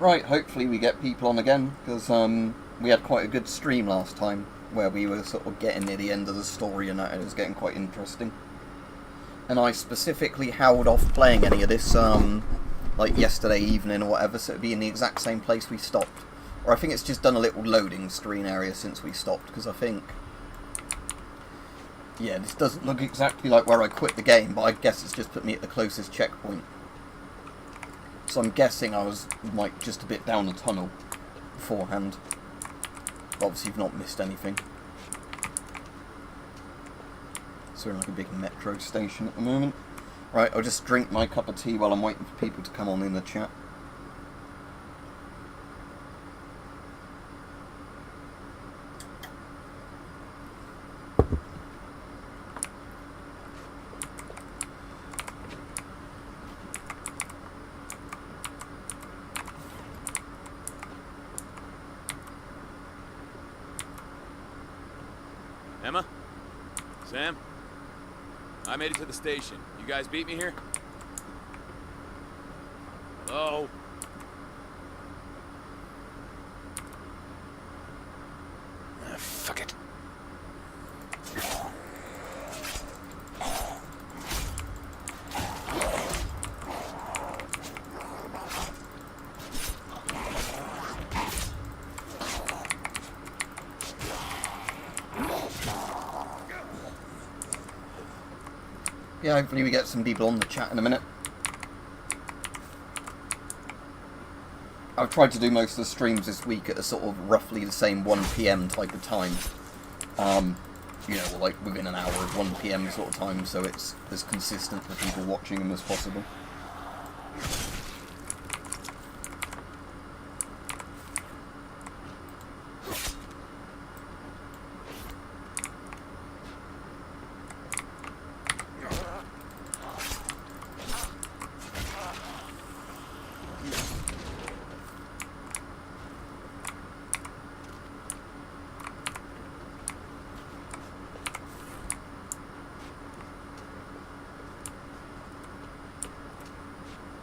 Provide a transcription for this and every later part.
Right, hopefully we get people on again, because we had quite a good stream last time, where we were sort of getting near the end of the story and that, and it was getting quite interesting. And I specifically held off playing any of this, like yesterday evening or whatever, so it'd be in the exact same place we stopped. Or I think it's just done a little loading screen area since we stopped, because I think... Yeah, this doesn't look exactly like where I quit the game, but I guess it's just put me at the closest checkpoint. So I'm guessing I was, like, just a bit down the tunnel beforehand. But obviously you've not missed anything. So we're in like a big metro station at the moment. Right, I'll just drink my cup of tea while I'm waiting for people to come on in the chat. Emma? Sam? I made it to the station. You guys beat me here? Hello? Fuck it. Yeah, hopefully we get some people on the chat in a minute. I've tried to do most of the streams this week at a sort of roughly the same 1 PM type of time. You know, like within an hour of 1 PM sort of time, so it's as consistent for people watching them as possible.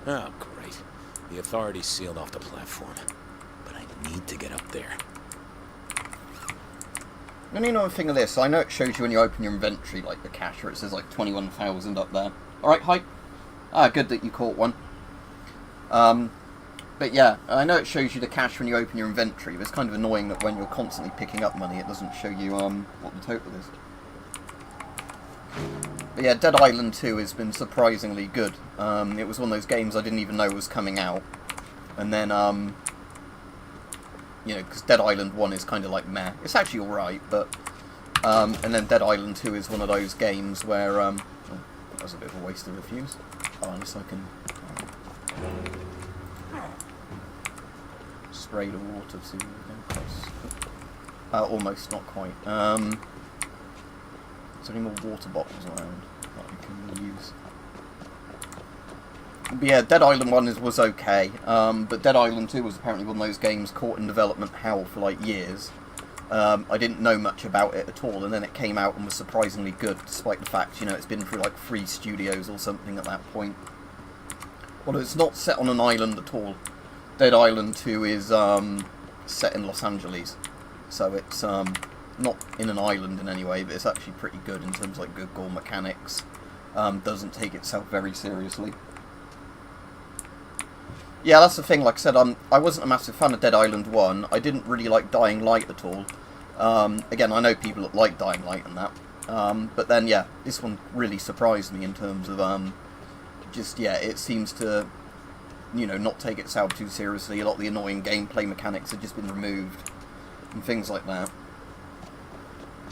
Oh, great. The authorities sealed off the platform. But I need to get up there. And you know, thing of this, I know it shows you when you open your inventory, like the cache, where it says like 21,000 up there. Alright, hi. Ah, good that you caught one. But yeah, I know it shows you the cache when you open your inventory, but it's kind of annoying that when you're constantly picking up money, it doesn't show you what the total is. But yeah, Dead Island 2 has been surprisingly good. It was one of those games I didn't even know was coming out. And then, you know, because Dead Island 1 is kind of like meh. It's actually alright, but... and then Dead Island 2 is one of those games where... oh, that was a bit of a waste of a fuse. Oh, unless I can... spray the water to go across. Almost, not quite. Is there any more water bottles around that I can use? But yeah, Dead Island 1 was okay, but Dead Island 2 was apparently one of those games caught in development hell for like years. I didn't know much about it at all, and then it came out and was surprisingly good, despite the fact, you know, it's been through like 3 studios or something at that point. Well, it's not set on an island at all. Dead Island 2 is set in Los Angeles, so it's not in an island in any way, but it's actually pretty good in terms of like good gore mechanics. Doesn't take itself very seriously. Yeah, that's the thing, like I said, I wasn't a massive fan of Dead Island 1. I didn't really like Dying Light at all. Again, I know people that like Dying Light and that. But then, yeah, this one really surprised me in terms of, just, yeah, it seems to, you know, not take itself too seriously. A lot of the annoying gameplay mechanics have just been removed, and things like that.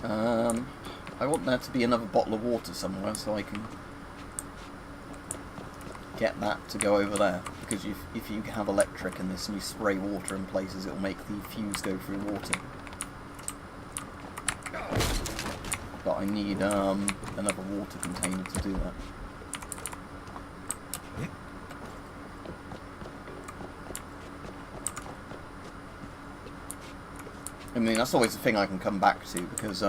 I want there to be another bottle of water somewhere so I can get that to go over there, because if you have electric in this and you spray water in places, it'll make the fuse go through water. But I need another water container to do that. I mean, that's always the thing I can come back to, because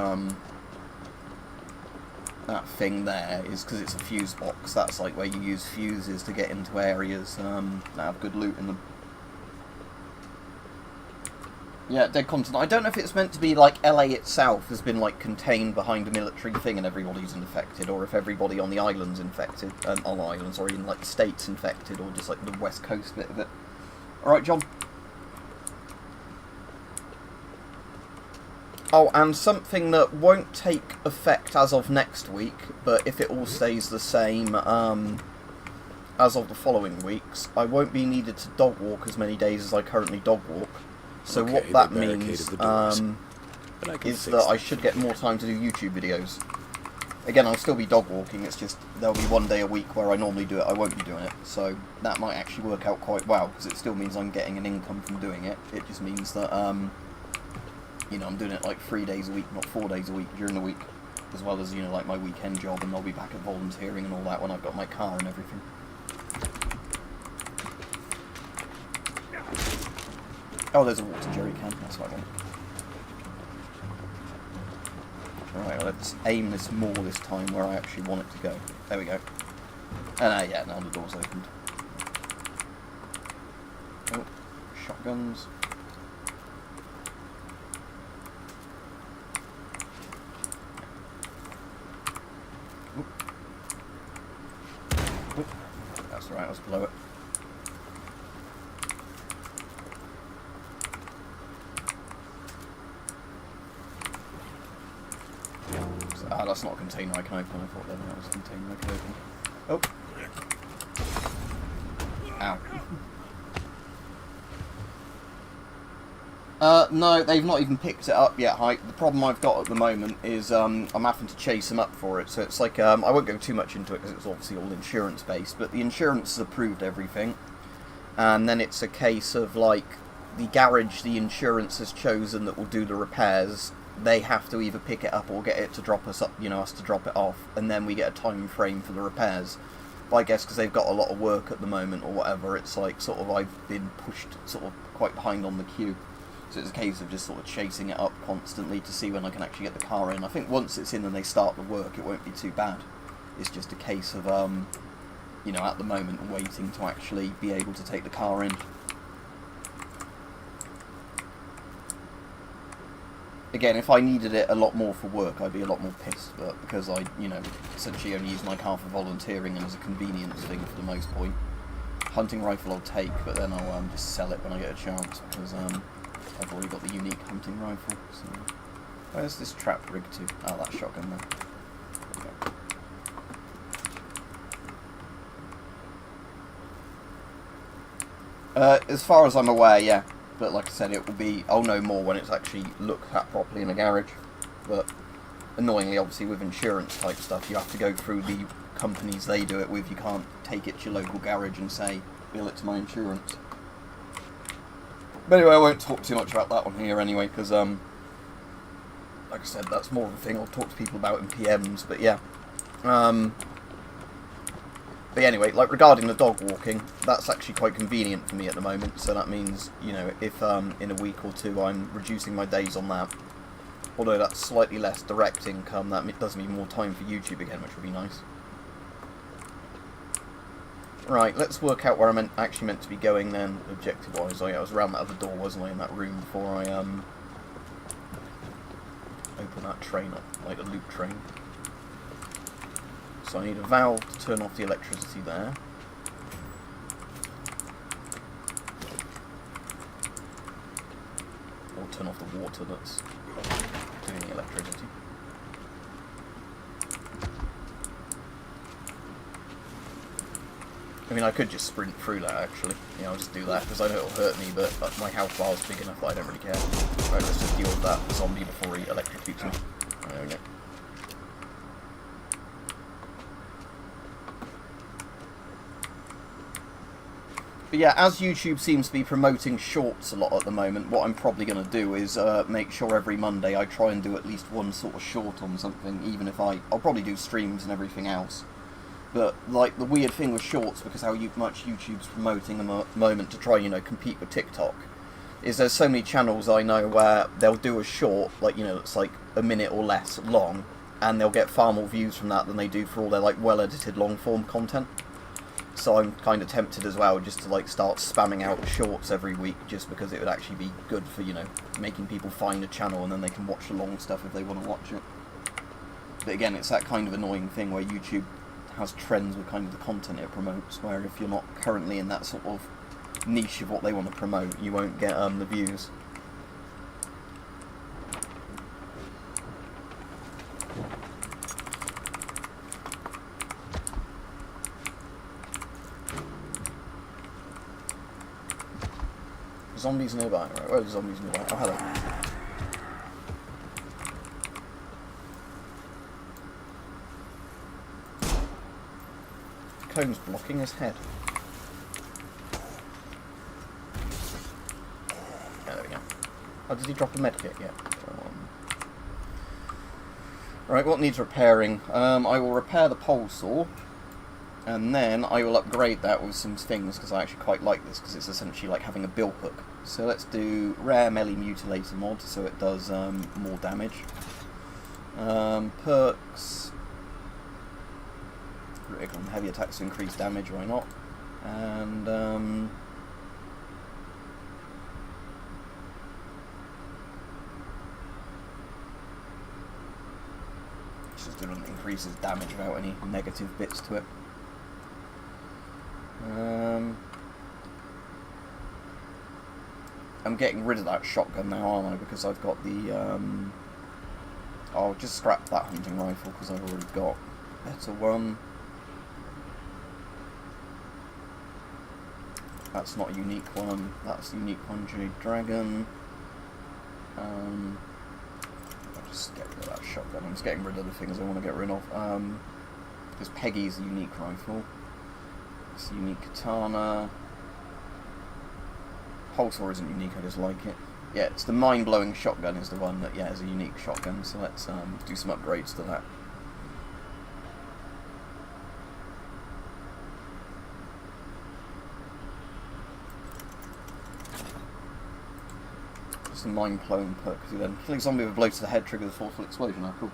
that thing there is because it's a fuse box. That's like where you use fuses to get into areas that have good loot in them. Yeah, dead content. I don't know if it's meant to be like LA itself has been like contained behind a military thing and everybody's infected, or if everybody on the island's infected, on the islands, or in like the states infected, or just like the west coast bit of it. Alright, John. Oh, and something that won't take effect as of next week, but if it all stays the same as of the following weeks, I won't be needed to dog walk as many days as I currently dog walk. So Okay, what that they means barricaded the doors, but I can is fix that I should get more time to do YouTube videos. Again, I'll still be dog walking, it's just there'll be one day a week where I normally do it, I won't be doing it. So that might actually work out quite well, because it still means I'm getting an income from doing it. It just means that, you know, I'm doing it like 3 days a week, not 4 days a week during the week. As well as, you know, like my weekend job, and I'll be back at volunteering and all that when I've got my car and everything. Oh, there's a water jerry can, that's what I want. Right, let's aim this more this time where I actually want it to go. There we go. And yeah, now the door's opened. Oh, shotguns. Oop. Oop. That's right, let's blow it. Ah, that's not a container I can open. I thought that was a container I can open. Oh. Ow. No, they've not even picked it up yet, Hype. The problem I've got at the moment is I'm having to chase them up for it. So it's like, I won't go too much into it because it's obviously all insurance-based, but the insurance has approved everything. And then it's a case of, like, the garage the insurance has chosen that will do the repairs, they have to either pick it up or get it to drop us up, you know, us to drop it off, and then we get a time frame for the repairs. But I guess because they've got a lot of work at the moment or whatever, it's like sort of I've been pushed sort of quite behind on the queue. So it's a case of just sort of chasing it up constantly to see when I can actually get the car in. I think once it's in and they start the work, it won't be too bad. It's just a case of, you know, at the moment waiting to actually be able to take the car in. Again, if I needed it a lot more for work, I'd be a lot more pissed, but because I, you know, essentially only use my car for volunteering and as a convenience thing for the most point. Hunting rifle I'll take, but then I'll just sell it when I get a chance, because I've already got the unique hunting rifle. So where's this trap rig to? Oh, that shotgun there. As far as I'm aware, yeah. But like I said, it will be, I'll know more when it's actually looked at properly in a garage. But annoyingly, obviously, with insurance type stuff, you have to go through the companies they do it with. You can't take it to your local garage and say, bill it to my insurance. But anyway, I won't talk too much about that one here anyway, because, like I said, that's more of a thing I'll talk to people about in PMs, but yeah. But anyway, like regarding the dog walking, that's actually quite convenient for me at the moment. So that means, you know, if in a week or two I'm reducing my days on that, although that's slightly less direct income, that does mean more time for YouTube again, which would be nice. Right, let's work out where I'm actually meant to be going then, objective-wise. Oh yeah, I was around that other door, wasn't I, in that room before I open that train up, like the loop train. So I need a valve to turn off the electricity there. Or turn off the water that's doing the electricity. I mean, I could just sprint through that, actually. Yeah, I'll just do that, because I know it'll hurt me, but my health bar is big enough that I don't really care. Right, let's just deal with that zombie before he electrocutes me. There we go. But yeah, as YouTube seems to be promoting shorts a lot at the moment, what I'm probably going to do is make sure every Monday I try and do at least one sort of short on something, even if I'll probably do streams and everything else. But, like, the weird thing with shorts, because how much YouTube's promoting them at the moment to try, you know, compete with TikTok, is there's so many channels I know where they'll do a short, like, you know, it's like a minute or less long, and they'll get far more views from that than they do for all their, like, well-edited long-form content. So I'm kind of tempted as well just to like start spamming out shorts every week, just because it would actually be good for, you know, making people find a channel and then they can watch the long stuff if they want to watch it. But again, it's that kind of annoying thing where YouTube has trends with kind of the content it promotes, where if you're not currently in that sort of niche of what they want to promote, you won't get the views. Zombies nearby, right? Where are the zombies nearby? Oh, hello. Cone's blocking his head. Yeah, there we go. Oh, did he drop a medkit yet? Right, what needs repairing? I will repair the pole saw, and then I will upgrade that with some things, because I actually quite like this, because it's essentially like having a bill hook. So let's do rare melee mutilator mod, so it does more damage. Perks. Critical and heavy attacks to increase damage, why not? And just doesn't increases damage without any negative bits to it. I'm getting rid of that shotgun now, aren't I? Because I've got the I'll just scrap that hunting rifle because I've already got a better one. That's not a unique one. That's a unique one, Jade Dragon. I'll just get rid of that shotgun. I'm just getting rid of the things I want to get rid of. Because Peggy's a unique rifle. It's a unique katana. Pulsar isn't unique, I just like it. Yeah, it's the mind-blowing shotgun is the one that, yeah, is a unique shotgun. So let's do some upgrades to that. Just a mind-blowing perk, because then killing zombie with a blow to the head triggers a forceful explosion. Oh, cool.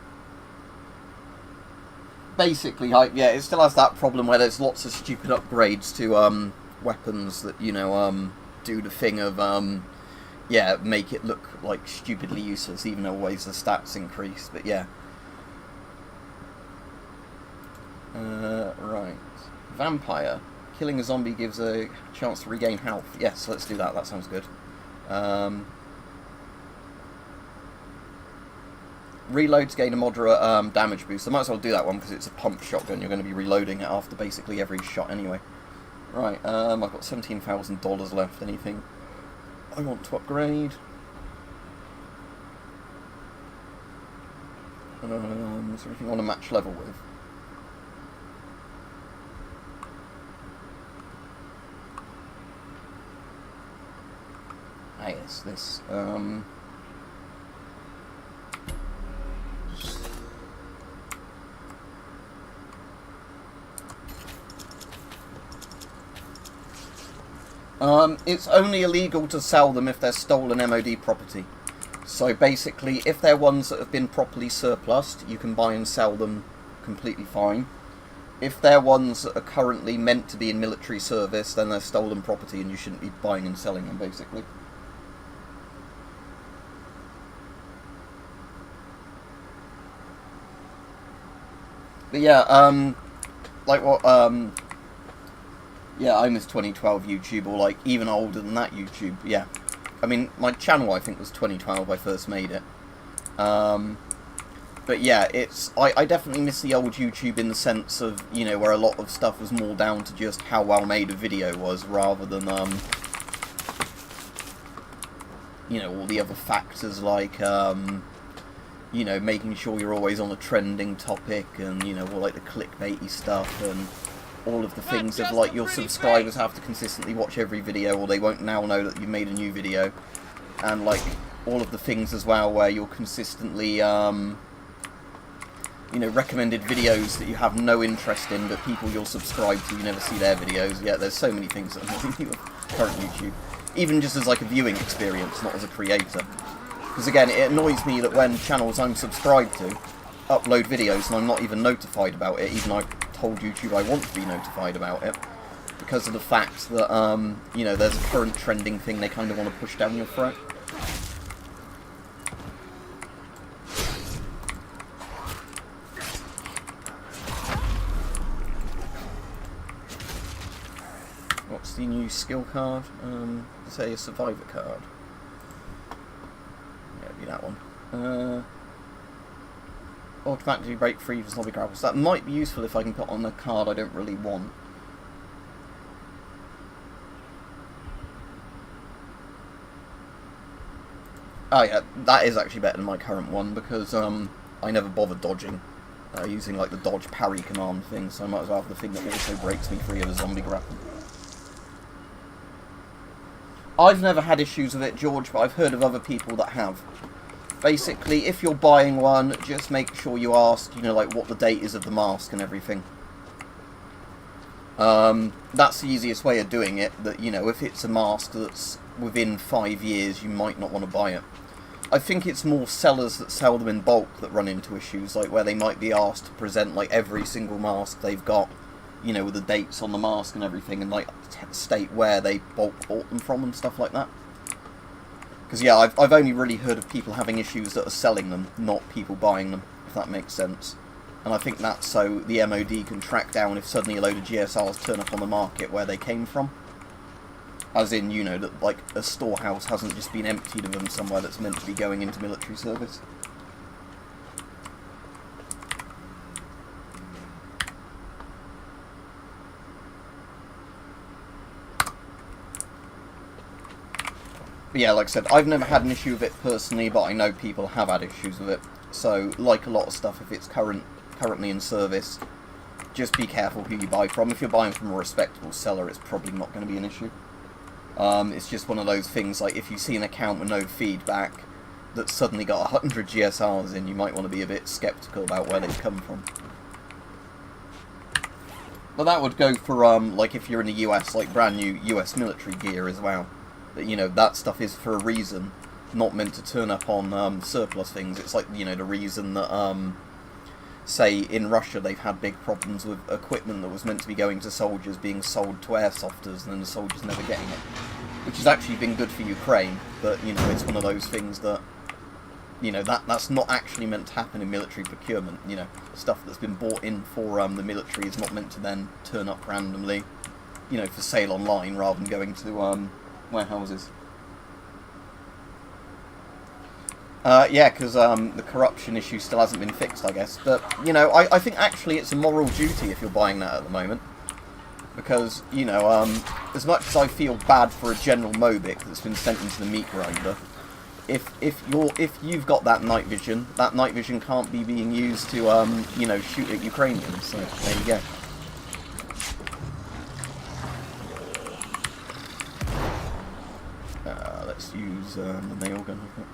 Basically, yeah, it still has that problem where there's lots of stupid upgrades to weapons that, you know, do the thing of, yeah, make it look like stupidly useless, even though always the stats increase. But yeah. Right. Vampire. Killing a zombie gives a chance to regain health. Yes, let's do that. That sounds good. Reloads gain a moderate damage boost. I might as well do that one because it's a pump shotgun. You're going to be reloading it after basically every shot anyway. Right, I've got $17,000 left. Anything I want to upgrade? Is there anything I want to match level with? Ah, yes, this. It's only illegal to sell them if they're stolen MOD property. So basically, if they're ones that have been properly surplused, you can buy and sell them completely fine. If they're ones that are currently meant to be in military service, then they're stolen property and you shouldn't be buying and selling them, basically. But yeah, like what, yeah, I miss 2012 YouTube, or like even older than that YouTube, yeah. I mean, my channel I think was 2012 I first made it. But yeah, I definitely miss the old YouTube in the sense of, you know, where a lot of stuff was more down to just how well made a video was, rather than, you know, all the other factors like, you know, making sure you're always on a trending topic, and, you know, all like the clickbaity stuff, and all of the things of like your subscribers have to consistently watch every video, or they won't now know that you've made a new video, and like all of the things as well where you're consistently you know, recommended videos that you have no interest in, but people you'll subscribe to, you never see their videos. Yeah, there's so many things that annoy me with current YouTube, even just as like a viewing experience, not as a creator. Because again, it annoys me that when channels I'm subscribed to upload videos and I'm not even notified about it, even though I told YouTube I want to be notified about it, because of the fact that, you know, there's a current trending thing they kind of want to push down your throat. What's the new skill card? Say a survivor card. Yeah, it'd be that one. Automatically break free for zombie grapples. That might be useful if I can put on a card I don't really want. Oh yeah, that is actually better than my current one because I never bother dodging using like the dodge parry command thing, so I might as well have the thing that also breaks me free of a zombie grapple. I've never had issues with it, George, but I've heard of other people that have. Basically, if you're buying one, just make sure you ask, you know, like what the date is of the mask and everything. That's the easiest way of doing it, that, you know, if it's a mask that's within 5 years, you might not want to buy it. I think it's more sellers that sell them in bulk that run into issues, like where they might be asked to present like every single mask they've got, you know, with the dates on the mask and everything, and like state where they bulk bought them from and stuff like that. Because yeah, I've only really heard of people having issues that are selling them, not people buying them, if that makes sense. And I think that's so the MOD can track down if suddenly a load of GSRs turn up on the market where they came from. As in, you know, that like a storehouse hasn't just been emptied of them somewhere that's meant to be going into military service. But yeah, like I said, I've never had an issue with it personally, but I know people have had issues with it. So, like a lot of stuff, if it's currently in service, just be careful who you buy from. If you're buying from a respectable seller, it's probably not going to be an issue. It's just one of those things, like if you see an account with no feedback that's suddenly got 100 GSRs in, you might want to be a bit skeptical about where they've come from. But that would go for, like if you're in the US, like brand new US military gear as well. That, you know, that stuff is for a reason, not meant to turn up on surplus things. It's like, you know, the reason that, say, in Russia they've had big problems with equipment that was meant to be going to soldiers being sold to airsofters and then the soldiers never getting it. Which has actually been good for Ukraine, but, you know, it's one of those things that, you know, that's not actually meant to happen in military procurement. You know, stuff that's been bought in for the military is not meant to then turn up randomly, you know, for sale online rather than going to warehouses. Yeah, because the corruption issue still hasn't been fixed, I guess. But, you know, I think actually it's a moral duty if you're buying that at the moment. Because, you know, as much as I feel bad for a General Mobic that's been sent into the meat grinder, if you've got that night vision can't be being used to, you know, shoot at Ukrainians. So, there you go. Let's use the nail gun, I think.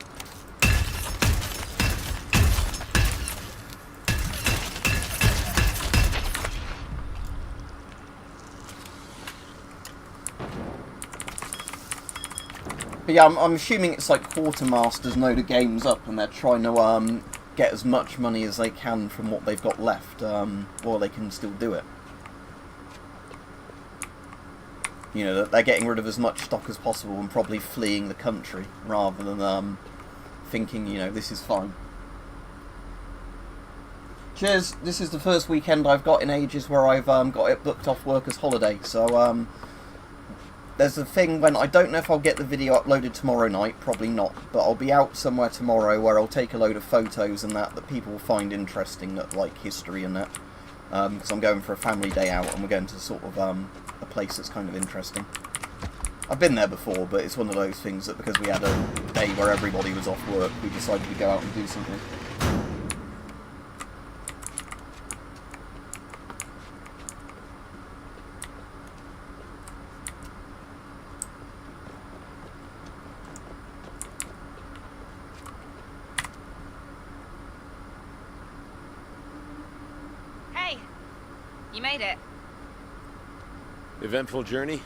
But yeah, I'm assuming it's like quartermasters know the game's up and they're trying to get as much money as they can from what they've got left, while they can still do it. You know, that they're getting rid of as much stock as possible and probably fleeing the country rather than thinking, you know, this is fine. Cheers, this is the first weekend I've got in ages where I've got it booked off work as holiday, so there's a thing when, I don't know if I'll get the video uploaded tomorrow night, probably not, but I'll be out somewhere tomorrow where I'll take a load of photos and that people will find interesting, that like history and that, because I'm going for a family day out and we're going to sort of a place that's kind of interesting. I've been there before, but it's one of those things that because we had a day where everybody was off work, we decided to go out and do something. You made it. Eventful journey?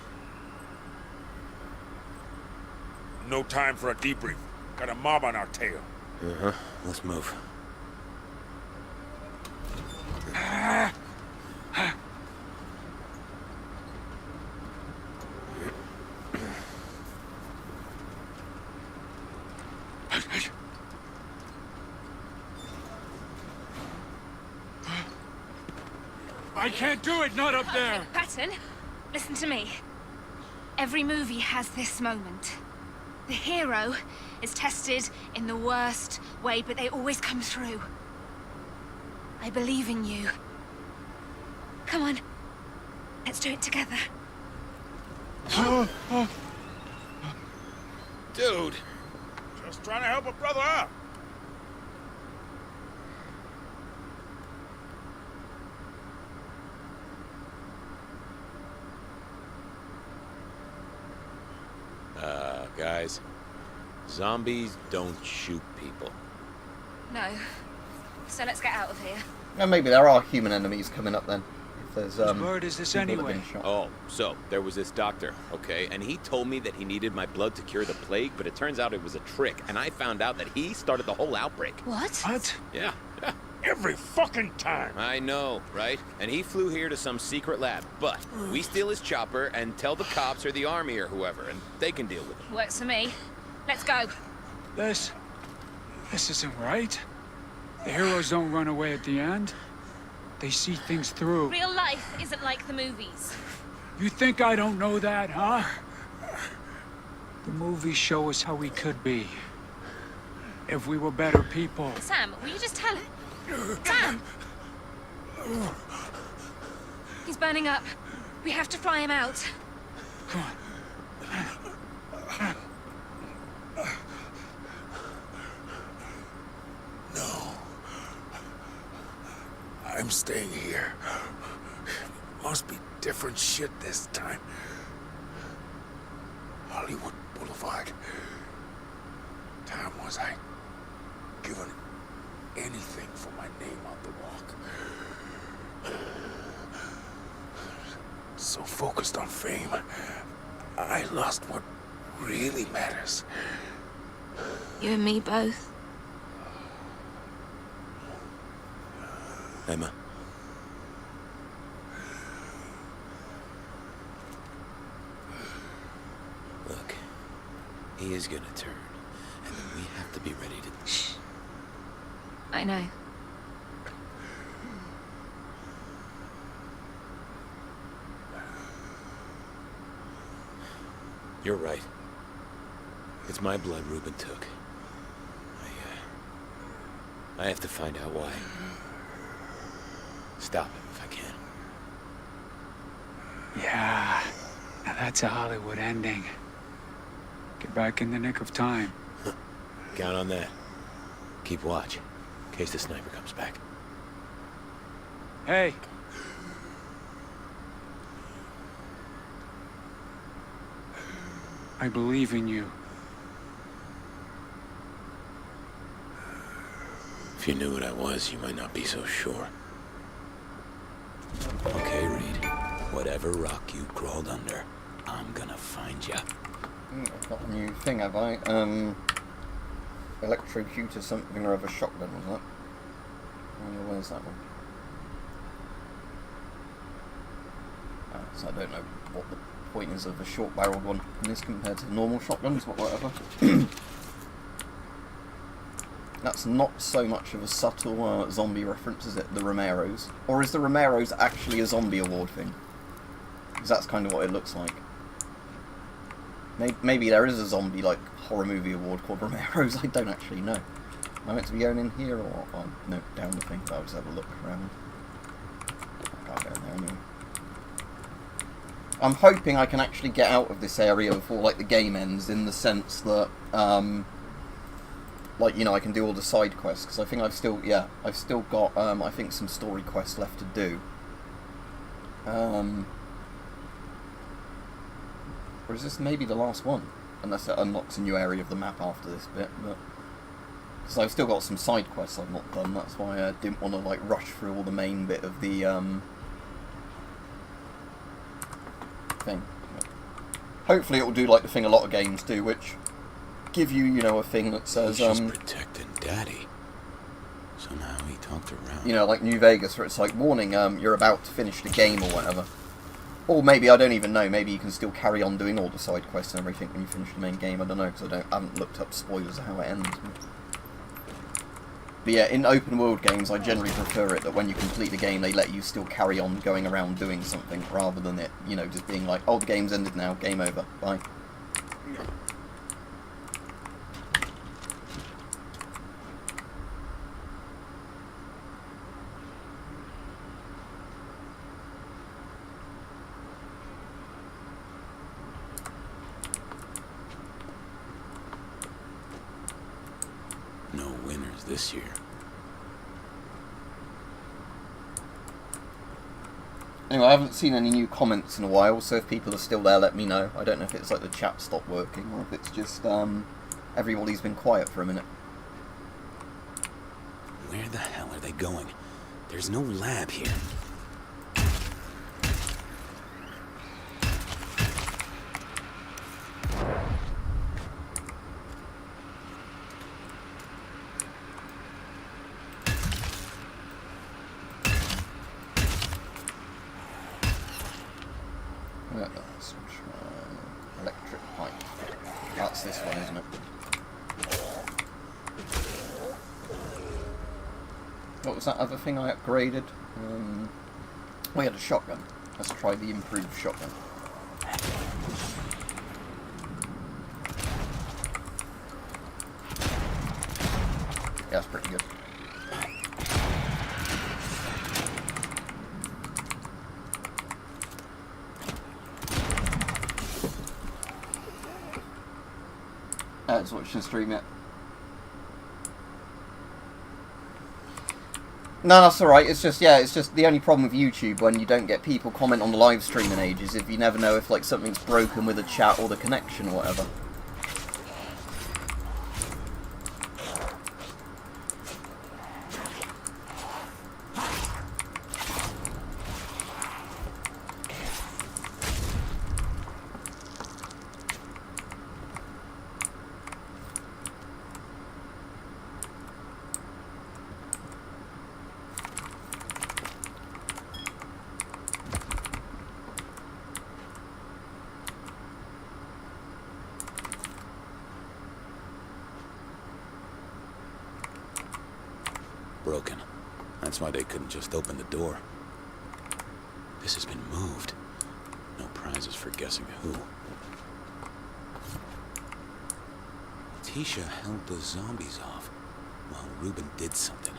No time for a debrief. Got a mob on our tail. Uh-huh. Let's move. I can't do it, not up there. Patton, listen to me. Every movie has this moment. The hero is tested in the worst way, but they always come through. I believe in you. Come on. Let's do it together. Dude. Just trying to help a brother out. Guys. Zombies don't shoot people. No. So let's get out of here. And maybe there are human enemies coming up then. If there's Whose bird is this people that have anyway? been shot. Oh, so there was this doctor, okay, and he told me that he needed my blood to cure the plague, but it turns out it was a trick, and I found out that he started the whole outbreak. What? What? Yeah. Every fucking time. I know, right? And he flew here to some secret lab, but we steal his chopper and tell the cops or the army or whoever, and they can deal with it. Works for me. Let's go. This isn't right. The heroes don't run away at the end. They see things through. Real life isn't like the movies. You think I don't know that, huh? The movies show us how we could be. If we were better people. Sam, will you just tell him? Sam! He's burning up. We have to fly him out. Come on. No. I'm staying here. Must be different shit this time. Hollywood Boulevard. Time was I given anything for my name on the walk. So focused on fame, I lost what really matters. You and me both. Emma. Look, he is gonna turn, and then we have to be ready to... Shh. I know. You're right. It's my blood Ruben took. I have to find out why. Stop him if I can. Yeah. Now that's a Hollywood ending. Get back in the nick of time. Count on that. Keep watch, in case the sniper comes back. Hey. I believe in you. If you knew what I was, you might not be so sure. Okay, Reed. Whatever rock you crawled under, I'm gonna find ya. I've got a new thing, have I? Electrocutor something or other shotgun, was that? Oh, where's that one? So I don't know what the point is of a short-barreled one in this compared to normal shotguns, but whatever. That's not so much of a subtle zombie reference, is it? The Romeros. Or is the Romeros actually a zombie award thing? Because that's kind of what it looks like. Maybe there is a zombie, like, horror movie award called Romeros, I don't actually know. Am I meant to be going in here or what? Oh, no, down the thing, but I'll just have a look around. I can't go in there anyway. I'm hoping I can actually get out of this area before, like, the game ends, in the sense that, like, you know, I can do all the side quests, because I think I've still got, I think, some story quests left to do. Or is this maybe the last one? Unless it unlocks a new area of the map after this bit, but... Because I've still got some side quests I've not done, that's why I didn't want to, like, rush through all the main bit of the, thing. Hopefully it will do like the thing a lot of games do, which give you, you know, a thing that says, He's just protecting Daddy. Somehow he talked around. you know, like New Vegas, where it's like, warning, you're about to finish the game or whatever. Or maybe, I don't even know, maybe you can still carry on doing all the side quests and everything when you finish the main game. I don't know, because I haven't looked up spoilers of how it ends. But yeah, in open world games, I generally prefer it that when you complete the game, they let you still carry on going around doing something, rather than it, you know, just being like, oh, the game's ended now, game over, bye. No winners this year. Anyway, I haven't seen any new comments in a while, so if people are still there, let me know. I don't know if it's like the chat stopped working, or if it's just, everybody's been quiet for a minute. Where the hell are they going? There's no lab here. Let's try electric pipe. That's this one, isn't it? What was that other thing I upgraded? We had a shotgun. Let's try the improved shotgun. Yeah, that's pretty good. Just watching the stream yet. No, that's alright. It's just, yeah, it's just the only problem with YouTube when you don't get people comment on the live stream in ages, if you never know if like something's broken with the chat or the connection or whatever. Broken. That's why they couldn't just open the door. This has been moved. No prizes for guessing who. Tisha held the zombies off while Ruben did something.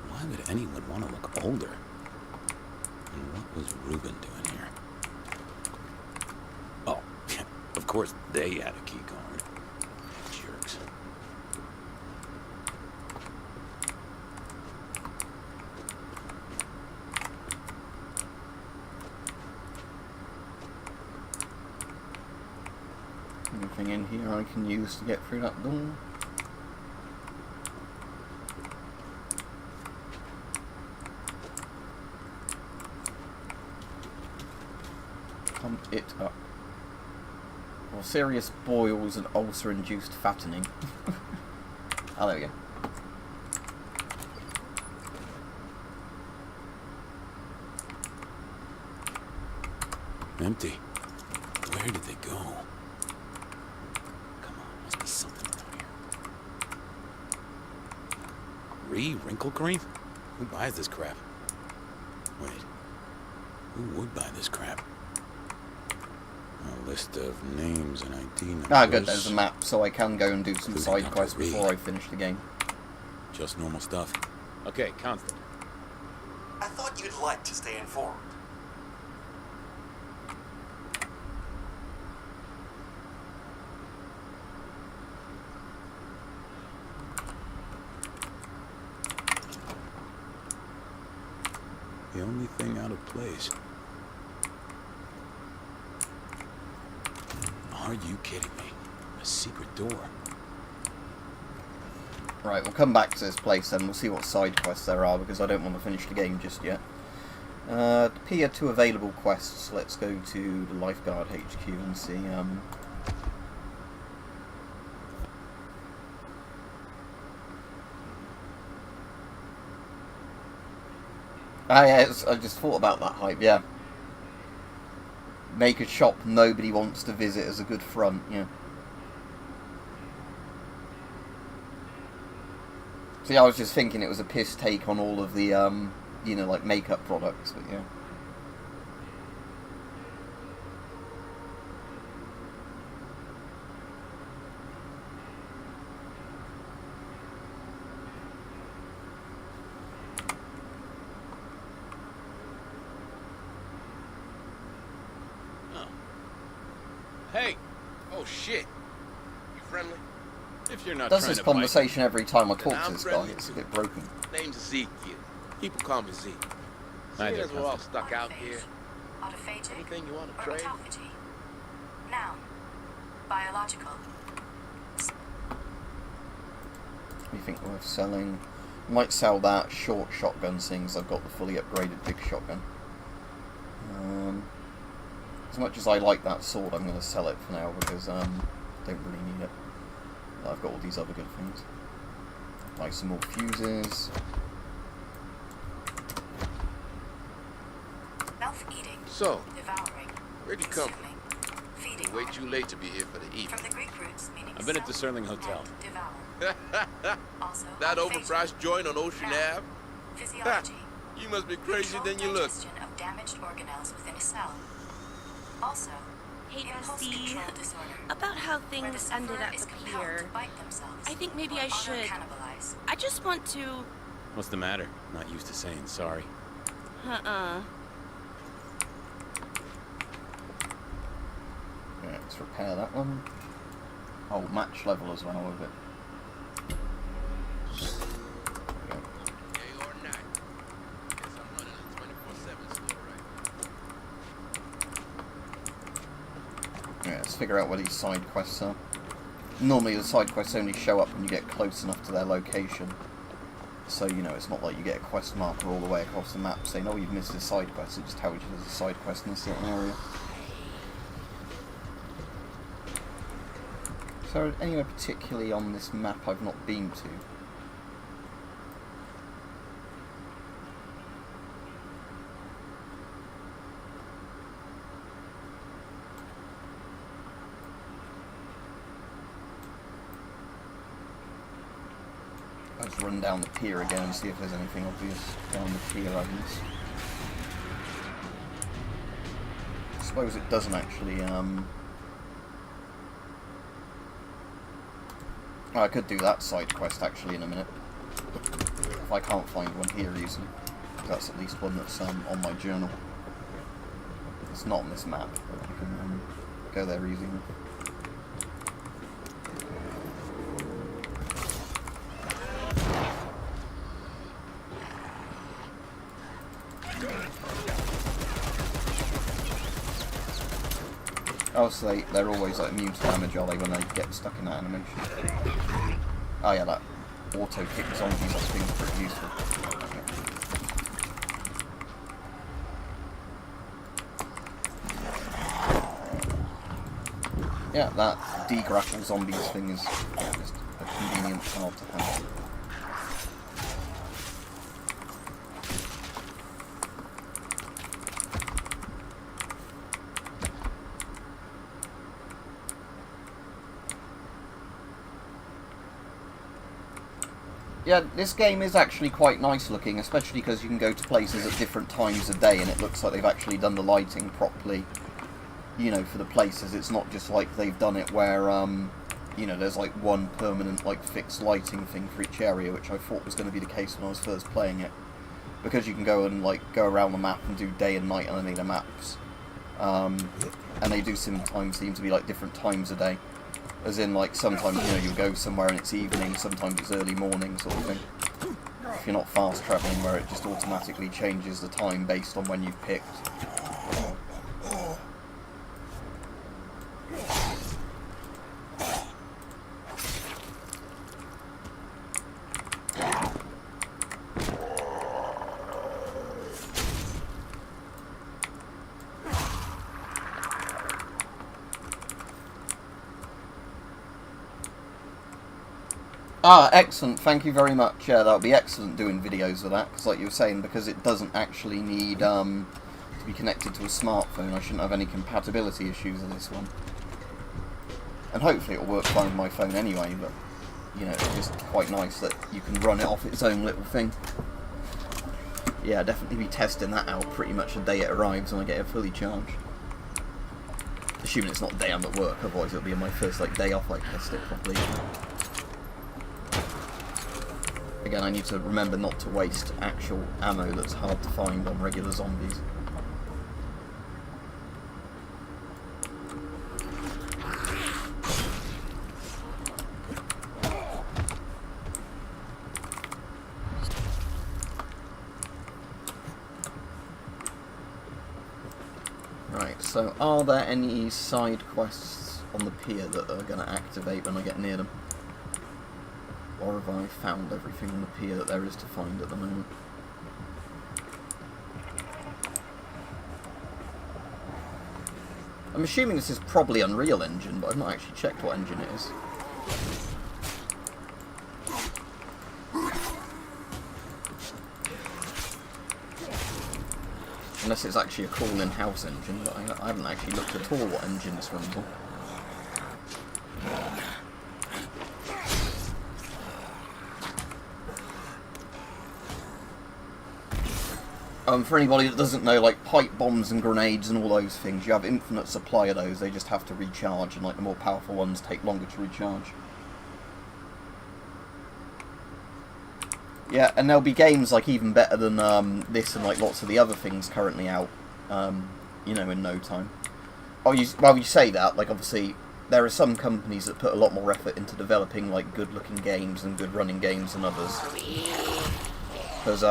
Why would anyone want to look older? And what was Ruben doing here? Oh, of course they had a key card. Jerks. Anything in here I can use to get through that door? Pump it up. Well, serious boils and ulcer-induced fattening. Oh, there we go. Empty. Where did they go? Come on, must be something around here. Wrinkle cream? Who buys this crap? Wait. Who would buy this crap? A list of names and ID numbers. Ah, good, there's a map, so I can go and do some side quests before I finish the game. Just normal stuff. Okay, Constant. I thought you'd like to stay informed. The only thing out of place. Are you kidding me? A secret door. Right, we'll come back to this place then. We'll see what side quests there are, because I don't want to finish the game just yet. Appear to available quests. Let's go to the Lifeguard HQ and see. Ah, yeah, I just thought about that hype, yeah. Make a shop nobody wants to visit as a good front, yeah. See, I was just thinking it was a piss take on all of the, you know, like makeup products, but yeah. Hey! Oh shit! You friendly? If you're not Does trying this to bite conversation every time I talk I'm to this guy, friendly it's a too. bit broken. Name's Ezekiel. People call me Zeke. Hi Seeing there, as we're all cousin. stuck out here, Autophagic anything you want to or trade? autophagy? Noun. Biological. Anything worth selling? Might sell that short shotgun, seeing as I've got the fully upgraded big shotgun. As much as I like that sword, I'm going to sell it for now because I don't really need it. I've got all these other good things. Buy some more fuses. Self-eating. So, Devouring. where'd you come from? Consuming. Feeding. Way too late to be here for the evening. From the Greek roots meaning I've been at the self Sterling Hotel. and devour. Also, That autophagy. overpriced joint on Ocean Noun. Ave? Physiology. You must be crazier Controlled than you look. digestion of damaged organelles within a cell. Also, Hey, impulse Dusty. control disorder. About how Where the things ended sufferer up is compelled here. to bite themselves I think maybe or I should. auto-cannibalize. I just want to. What's the matter? Not used to saying sorry. Uh-uh. Yeah, let's repair that one. Oh, match level as well with it. There we go. Day or night. Guess I'm running a 24/7 store right Yeah, let's figure out where these side quests are. Normally the side quests only show up when you get close enough to their location. So, you know, it's not like you get a quest marker all the way across the map saying, oh, you've missed a side quest. It just tells you there's a side quest in a certain area. So, anywhere particularly on this map I've not been to? Let's run down the pier again and see if there's anything obvious down the pier I missed. I suppose it doesn't actually, I could do that side quest actually in a minute. If I can't find one here easily. That's at least one that's on my journal. It's not on this map, but I can go there easily. Oh, so they're always like immune to damage, are they, when they get stuck in that animation? Oh yeah, that auto kick zombies I think is pretty useful. Yeah, that degrapple zombies thing is just a convenient card to have. Yeah, this game is actually quite nice looking, especially because you can go to places at different times of day and it looks like they've actually done the lighting properly, you know, for the places. It's not just like they've done it where, you know, there's like one permanent, like, fixed lighting thing for each area, which I thought was going to be the case when I was first playing it. Because you can go and, like, go around the map and do day and night on any of the maps. And they do sometimes seem to be, like, different times a day. As in, like, sometimes, you know, you'll go somewhere and it's evening, sometimes it's early morning, sort of thing. If you're not fast travelling, where it just automatically changes the time based on when you've picked. Ah, excellent. Thank you very much. Yeah, that would be excellent doing videos with that, because like you were saying, because it doesn't actually need to be connected to a smartphone, I shouldn't have any compatibility issues with this one. And hopefully it'll work fine with my phone anyway, but, you know, it's just quite nice that you can run it off its own little thing. Yeah, definitely be testing that out pretty much the day it arrives when I get it fully charged. Assuming it's not the day I'm at work, otherwise it'll be on my first day off I test it properly. Again, I need to remember not to waste actual ammo that's hard to find on regular zombies. Right, so are there any side quests on the pier that are going to activate when I get near them? Or have I found everything on the pier that there is to find at the moment? I'm assuming this is probably Unreal Engine, but I've not actually checked what engine it is. Unless it's actually a cool in-house engine, but I haven't actually looked at all what engine this runs on. For anybody that doesn't know, like pipe bombs and grenades and all those things, you have infinite supply of those, they just have to recharge, and like the more powerful ones take longer to recharge. Yeah, and there'll be games like even better than this and like lots of the other things currently out, you know, in no time. Oh, well, you say that, like obviously there are some companies that put a lot more effort into developing like good-looking games and good-running games than others. Because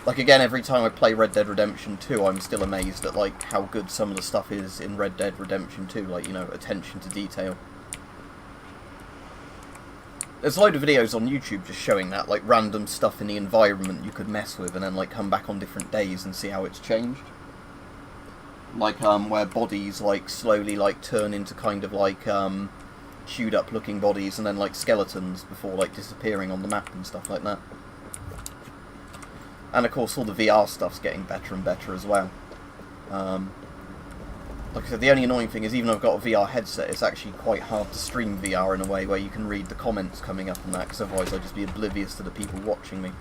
like again, every time I play Red Dead Redemption 2, I'm still amazed at like how good some of the stuff is in Red Dead Redemption 2, like, you know, attention to detail. There's a load of videos on YouTube just showing that, like random stuff in the environment you could mess with and then like come back on different days and see how it's changed. Like where bodies like slowly like turn into kind of like chewed up looking bodies and then like skeletons before like disappearing on the map and stuff like that. And of course all the VR stuff's getting better and better as well. Like I said, the only annoying thing is even though I've got a VR headset, it's actually quite hard to stream VR in a way where you can read the comments coming up and that, because otherwise I'd just be oblivious to the people watching me.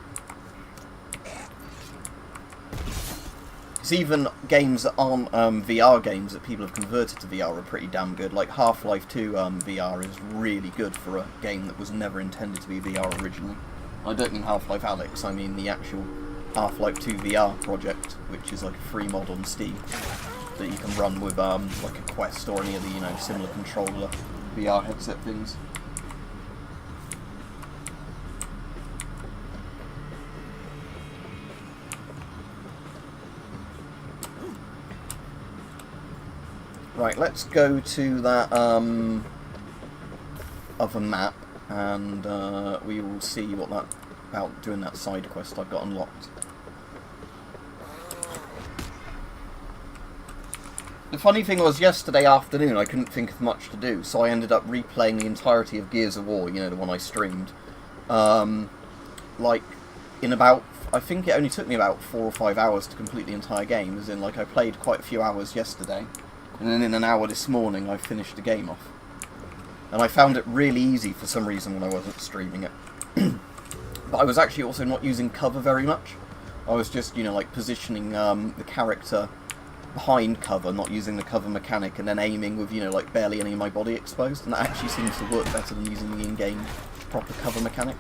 Because even games that aren't VR games that people have converted to VR are pretty damn good. Like Half-Life 2 VR is really good for a game that was never intended to be VR originally. I don't mean Half-Life Alyx, I mean the actual Half-Life 2 VR project, which is like a free mod on Steam that you can run with like a Quest or any of the, you know, similar controller VR headset things. Right, let's go to that other map and we will see what that about doing that side quest I've got unlocked. The funny thing was, yesterday afternoon I couldn't think of much to do, so I ended up replaying the entirety of Gears of War, you know, the one I streamed. Like, in about, I think it only took me about 4 or 5 hours to complete the entire game, as in, like, I played quite a few hours yesterday, and then in an hour this morning I finished the game off. And I found it really easy for some reason when I wasn't streaming it. But I was actually also not using cover very much. I was just, you know, like, positioning the character behind cover, not using the cover mechanic, and then aiming with, you know, like barely any of my body exposed, and that actually seems to work better than using the in-game proper cover mechanic.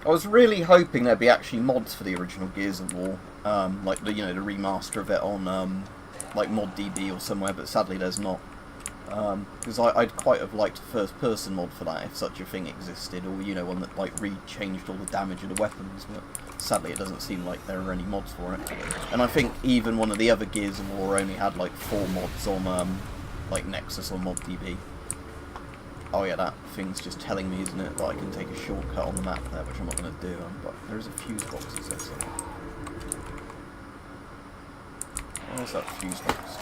I was really hoping there'd be actually mods for the original Gears of War, like the, you know, the remaster of it on like ModDB or somewhere, but sadly there's not. Because I'd quite have liked a first-person mod for that if such a thing existed, or, you know, one that, like, re-changed all the damage of the weapons, but sadly it doesn't seem like there are any mods for it. And I think even one of the other Gears of War only had, like, 4 mods on, like, Nexus or ModDB. Oh yeah, that thing's just telling me, isn't it, that I can take a shortcut on the map there, which I'm not going to do, but there is a fuse box, it says so. Where's that fuse box?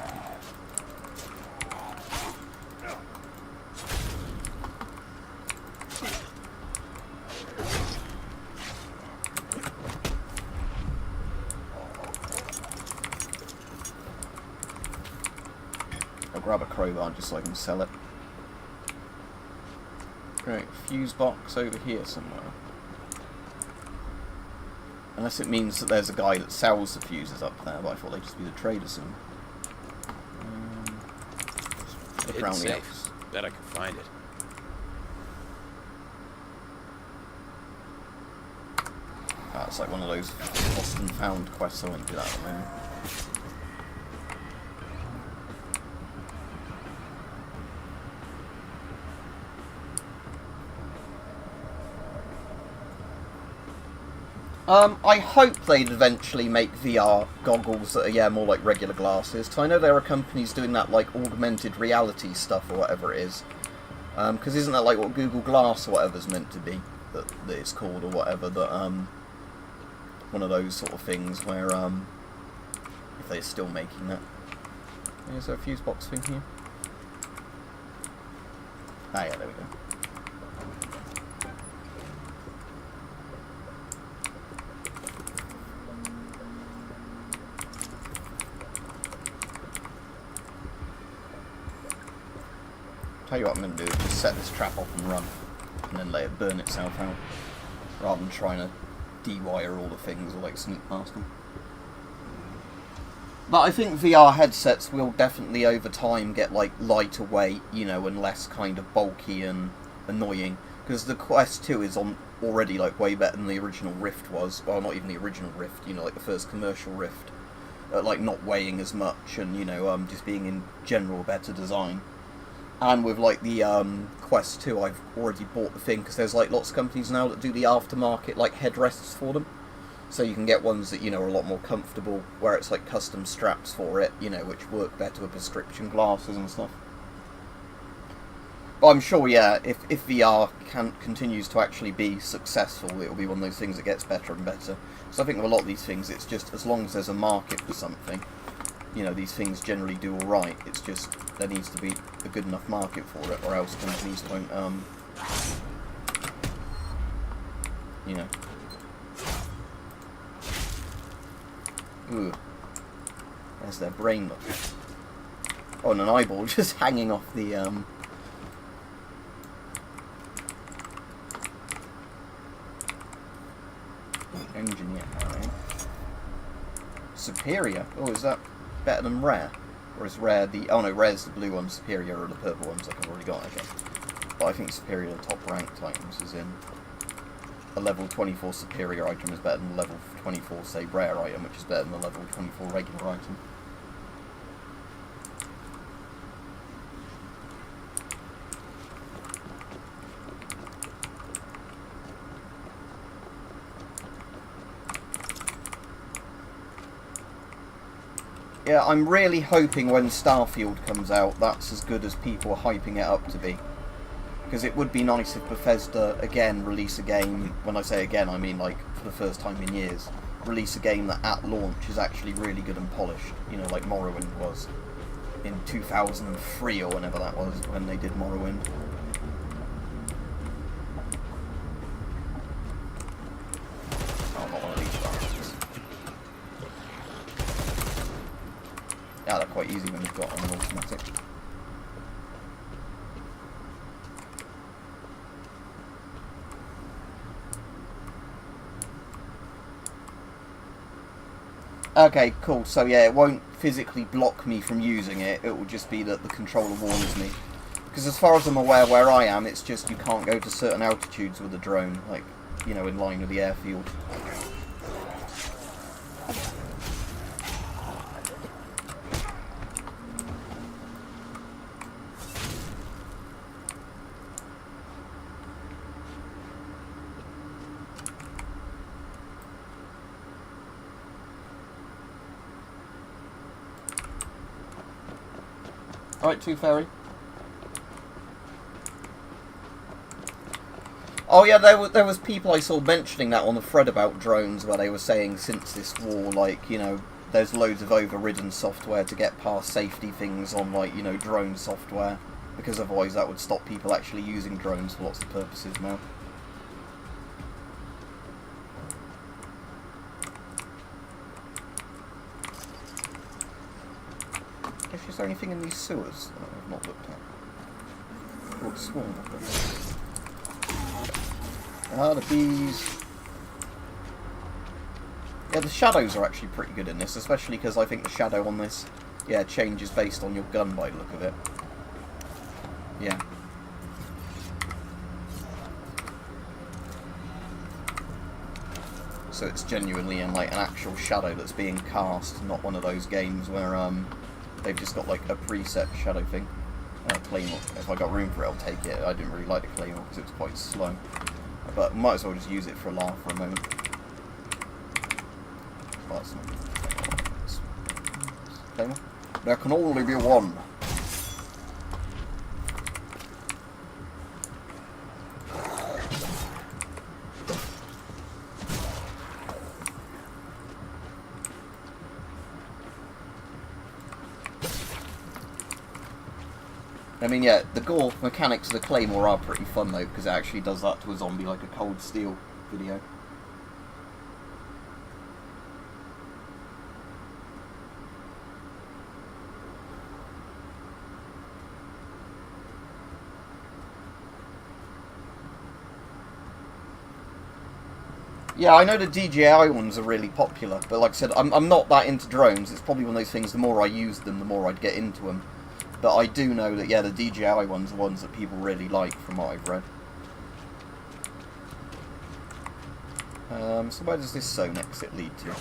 I'll grab a crowbar just so I can sell it. Great, fuse box over here somewhere. Unless it means that there's a guy that sells the fuses up there, but I thought they'd just be the trader soon. Look around the house. Bet I can find it. It's like one of those lost and found quests. I won't do that at the moment. I hope they'd eventually make VR goggles that are, yeah, more like regular glasses. Because I know there are companies doing that, like, augmented reality stuff or whatever it is. Because isn't that like what Google Glass or whatever's meant to be? That it's called or whatever, that, one of those sort of things where, if they're still making that. Is there a fuse box thing here? Ah, yeah, there we go. Tell you what I'm going to do, just set this trap off and run, and then let it burn itself out, rather than trying to de-wire all the things or like sneak past them. But I think VR headsets will definitely over time get like lighter weight, you know, and less kind of bulky and annoying, because the Quest 2 is already like way better than the original Rift was. Well, not even the original Rift, you know, like the first commercial Rift, like not weighing as much and, you know, just being in general better design. And with like the Quest 2, I've already bought the thing, because there's like lots of companies now that do the aftermarket like headrests for them. So you can get ones that, you know, are a lot more comfortable, where it's like custom straps for it, you know, which work better with prescription glasses and stuff. But I'm sure, yeah, if VR continues to actually be successful, it'll be one of those things that gets better and better. So I think with a lot of these things, it's just as long as there's a market for something, you know, these things generally do alright. It's just there needs to be a good enough market for it, or else companies won't, you know. Ooh. There's their brain look. Oh, and an eyeball just hanging off the, engineer, alright. Superior? Oh, is that better than rare? Or is rare the... Oh no, rare's the blue one, superior are the purple ones like I've already got, okay. But I think superior are the top ranked items, as in a level 24 superior item is better than a level 24, say, rare item, which is better than a level 24 regular item. Yeah, I'm really hoping when Starfield comes out, that's as good as people are hyping it up to be. Because it would be nice if Bethesda, again, release a game, when I say again, I mean like for the first time in years, release a game that at launch is actually really good and polished, you know, like Morrowind was in 2003 or whenever that was, when they did Morrowind. Oh, not one of these bastards. Yeah, they're quite easy when you've got an automatic. Okay, cool. So yeah, it won't physically block me from using it. It will just be that the controller warns me. Because as far as I'm aware where I am, it's just you can't go to certain altitudes with a drone, like, you know, in line with the airfield. Right, Tooth Fairy. Oh yeah, there was people I saw mentioning that on the thread about drones, where they were saying since this war, like, you know, there's loads of overridden software to get past safety things on, like, you know, drone software, because otherwise that would stop people actually using drones for lots of purposes now. Is there anything in these sewers that I've not looked at? Oh, it's swarm. Ah, the bees. Yeah, the shadows are actually pretty good in this, especially because I think the shadow on this, yeah, changes based on your gun by the look of it. Yeah. So it's genuinely in, like, an actual shadow that's being cast, not one of those games where, they've just got, like, a preset shadow thing. Claymore. If I got room for it, I'll take it. I didn't really like the Claymore because it was quite slow. But might as well just use it for a laugh for a moment. Well, that's not Claymore. There can only be one. I mean, yeah, the gore mechanics of the Claymore are pretty fun, though, because it actually does that to a zombie like a Cold Steel video. Yeah, I know the DJI ones are really popular, but like I said, I'm not that into drones. It's probably one of those things, the more I use them, the more I'd get into them. But I do know that, yeah, the DJI ones are ones that people really like, from what I've read. So where does this zone exit lead to?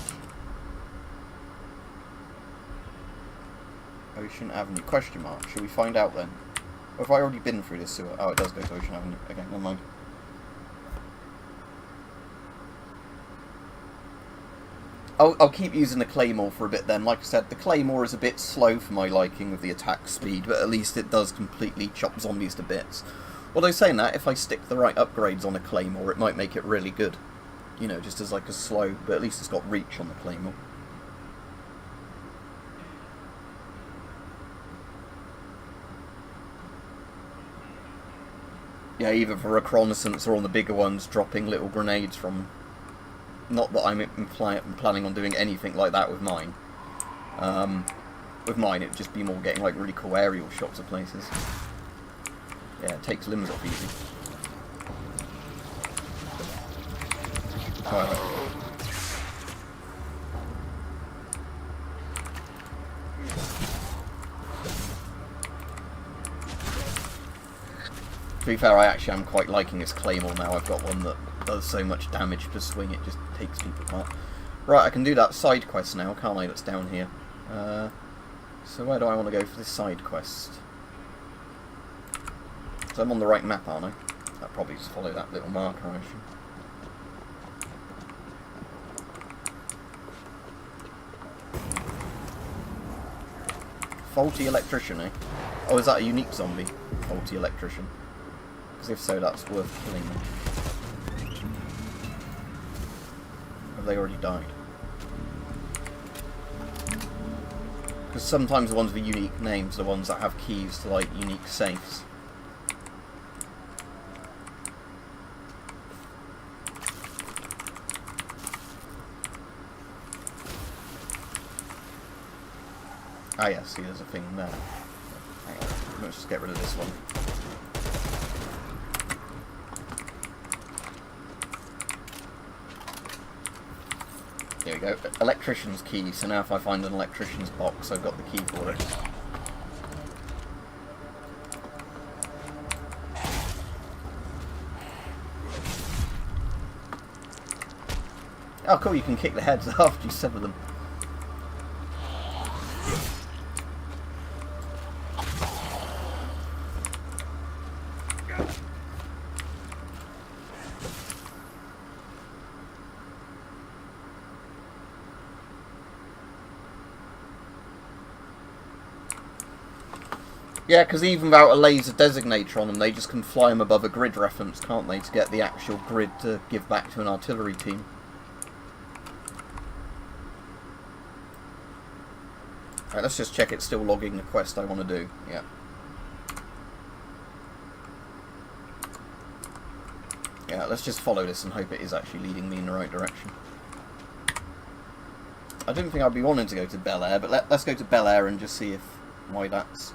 Ocean Avenue, question mark. Should we find out then? Or have I already been through this sewer? Oh, it does go to Ocean Avenue. Okay, never mind. I'll keep using the Claymore for a bit then. Like I said, the Claymore is a bit slow for my liking with the attack speed, but at least it does completely chop zombies to bits. Although saying that, if I stick the right upgrades on a Claymore, it might make it really good. You know, just as like a slow, but at least it's got reach on the Claymore. Yeah, either for reconnaissance or on the bigger ones, dropping little grenades from... Not that I'm planning on doing anything like that with mine. With mine, it would just be more getting like really cool aerial shots of places. Yeah, it takes limbs off easy. Alright. To be fair, I actually am quite liking this Claymore now. I've got one that does so much damage per swing, it just takes people apart. Right, I can do that side quest now, can't I? That's down here. So where do I want to go for this side quest? So I'm on the right map, aren't I? I'll probably just follow that little marker, I assume. Faulty electrician, eh? Oh, is that a unique zombie? Faulty electrician. Because if so, that's worth killing them. Have they already died? Because sometimes the ones with unique names are the ones that have keys to, like, unique safes. Ah, yeah, see, there's a thing there. Hang on, let's just get rid of this one. There we go. Electrician's key. So now if I find an electrician's box, I've got the key for it. Oh, cool. You can kick the heads after you sever them. Yeah, because even without a laser designator on them, they just can fly them above a grid reference, can't they, to get the actual grid to give back to an artillery team. Right, let's just check it's still logging the quest I want to do. Yeah. Yeah, let's just follow this and hope it is actually leading me in the right direction. I didn't think I'd be wanting to go to Bel Air, but let's go to Bel Air and just see if why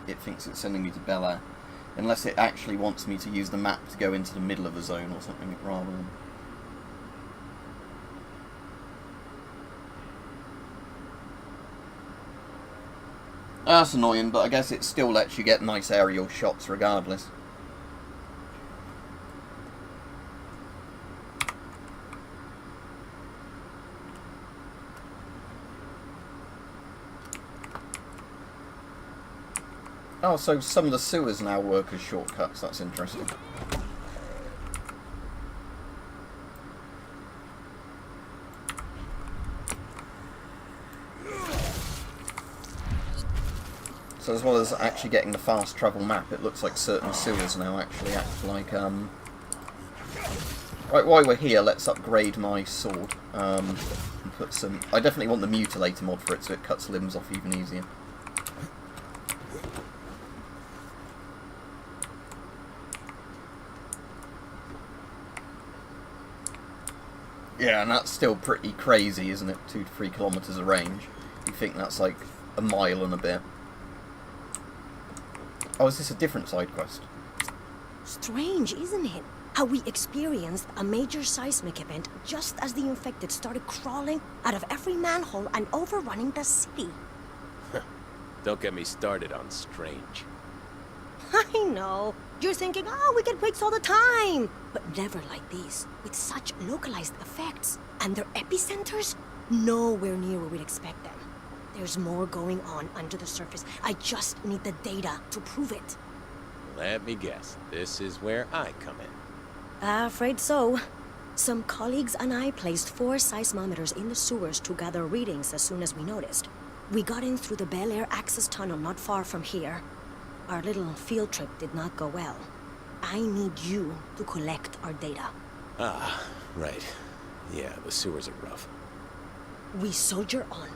it thinks it's sending me to Bel Air. Unless it actually wants me to use the map to go into the middle of the zone or something rather than... That's annoying, but I guess it still lets you get nice aerial shots regardless. Oh, so some of the sewers now work as shortcuts. That's interesting. So as well as actually getting the fast travel map, it looks like certain sewers now actually act like... Right, while we're here, let's upgrade my sword. And put some... I definitely want the mutilator mod for it, so it cuts limbs off even easier. Yeah, and that's still pretty crazy, isn't it? 2 to 3 kilometers of range. You think that's like a mile and a bit. Oh, is this a different side quest? Strange, isn't it? How we experienced a major seismic event just as the infected started crawling out of every manhole and overrunning the city. Don't get me started on strange. I know. You're thinking, oh, we get quakes all the time. But never like these, with such localized effects. And their epicenters, nowhere near where we'd expect them. There's more going on under the surface. I just need the data to prove it. Let me guess. This is where I come in. Afraid so. Some colleagues and I placed 4 seismometers in the sewers to gather readings as soon as we noticed. We got in through the Bel Air access tunnel not far from here. Our little field trip did not go well. I need you to collect our data. Ah, right. Yeah, the sewers are rough. We soldier on.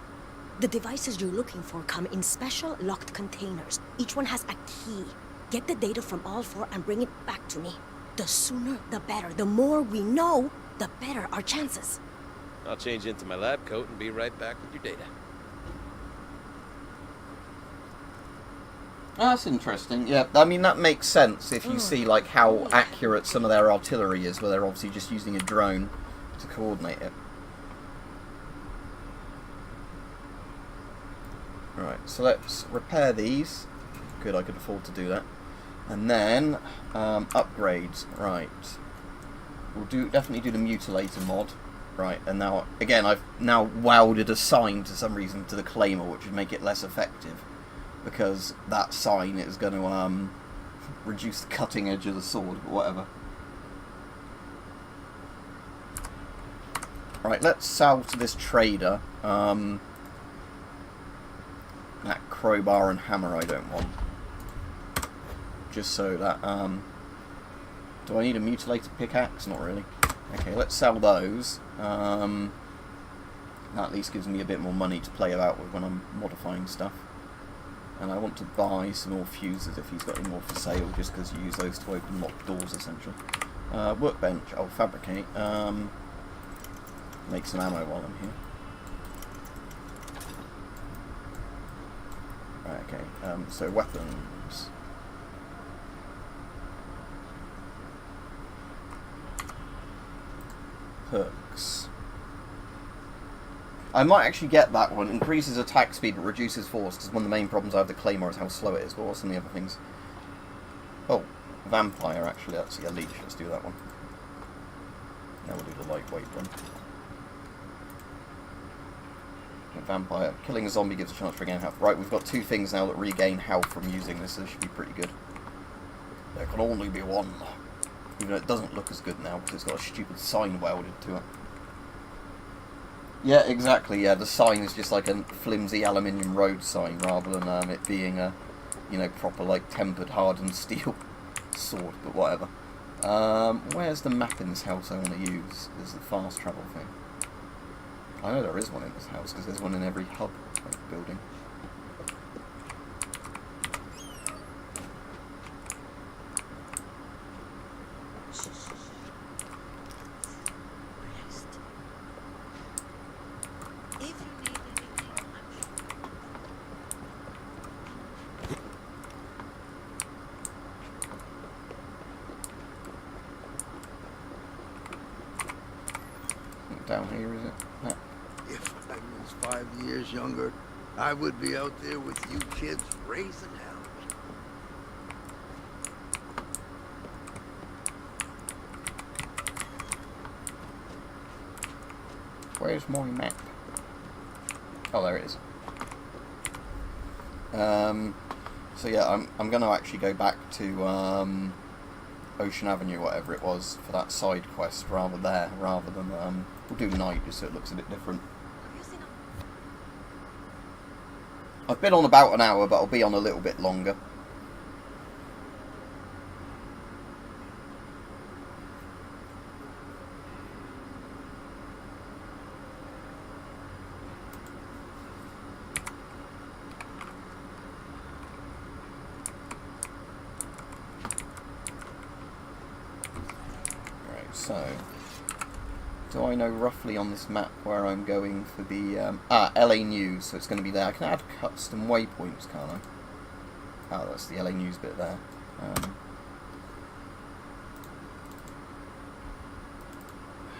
The devices you're looking for come in special locked containers. Each one has a key. Get the data from all 4 and bring it back to me. The sooner, the better. The more we know, the better our chances. I'll change into my lab coat and be right back with your data. Oh, that's interesting. Yeah, I mean, that makes sense if you see like how accurate some of their artillery is, where they're obviously just using a drone to coordinate it. Right, so let's repair these. Good, I could afford to do that. And then upgrades. Right, we'll definitely do the mutilator mod. Right, and now again I've now welded a sign to some reason to the claymore, which would make it less effective, because that sign is going to reduce the cutting edge of the sword, or whatever. Right, let's sell to this trader. That crowbar and hammer I don't want. Just so that, do I need a mutilated pickaxe? Not really. Okay, let's sell those. That at least gives me a bit more money to play about with when I'm modifying stuff. And I want to buy some more fuses if he's got any more for sale, just because you use those to open locked doors, essentially. Workbench, I'll fabricate. Make some ammo while I'm here. Right, okay, so weapons. Perks. I might actually get that one. Increases attack speed but reduces force, because one of the main problems I have with the Claymore is how slow it is. But what's some of the other things? Oh, Vampire, actually. That's the Leech. Let's do that one. Now we'll do the lightweight one. Vampire. Killing a zombie gives a chance to regain health. Right, we've got 2 things now that regain health from using this, so this should be pretty good. There can only be one. Even though it doesn't look as good now, because it's got a stupid sign welded to it. Yeah, exactly, yeah, the sign is just like a flimsy aluminium road sign, rather than it being a you know, proper, like, tempered, hardened steel sword, but whatever. Where's the map in this house I want to use? There's the fast travel thing. I know there is one in this house, because there's one in every hub like, building. Down here, is it? No. If I was 5 years younger, I would be out there with you kids raising hell. Where's my map? Oh, there it is. So yeah, I'm going to actually go back to Ocean Avenue, whatever it was, for that side quest rather than we'll do night just so it looks a bit different. I've been on about an hour, but I'll be on a little bit longer. So, do I know roughly on this map where I'm going for the, LA News, so it's going to be there. I can add custom waypoints, can't I? Oh, that's the LA News bit there.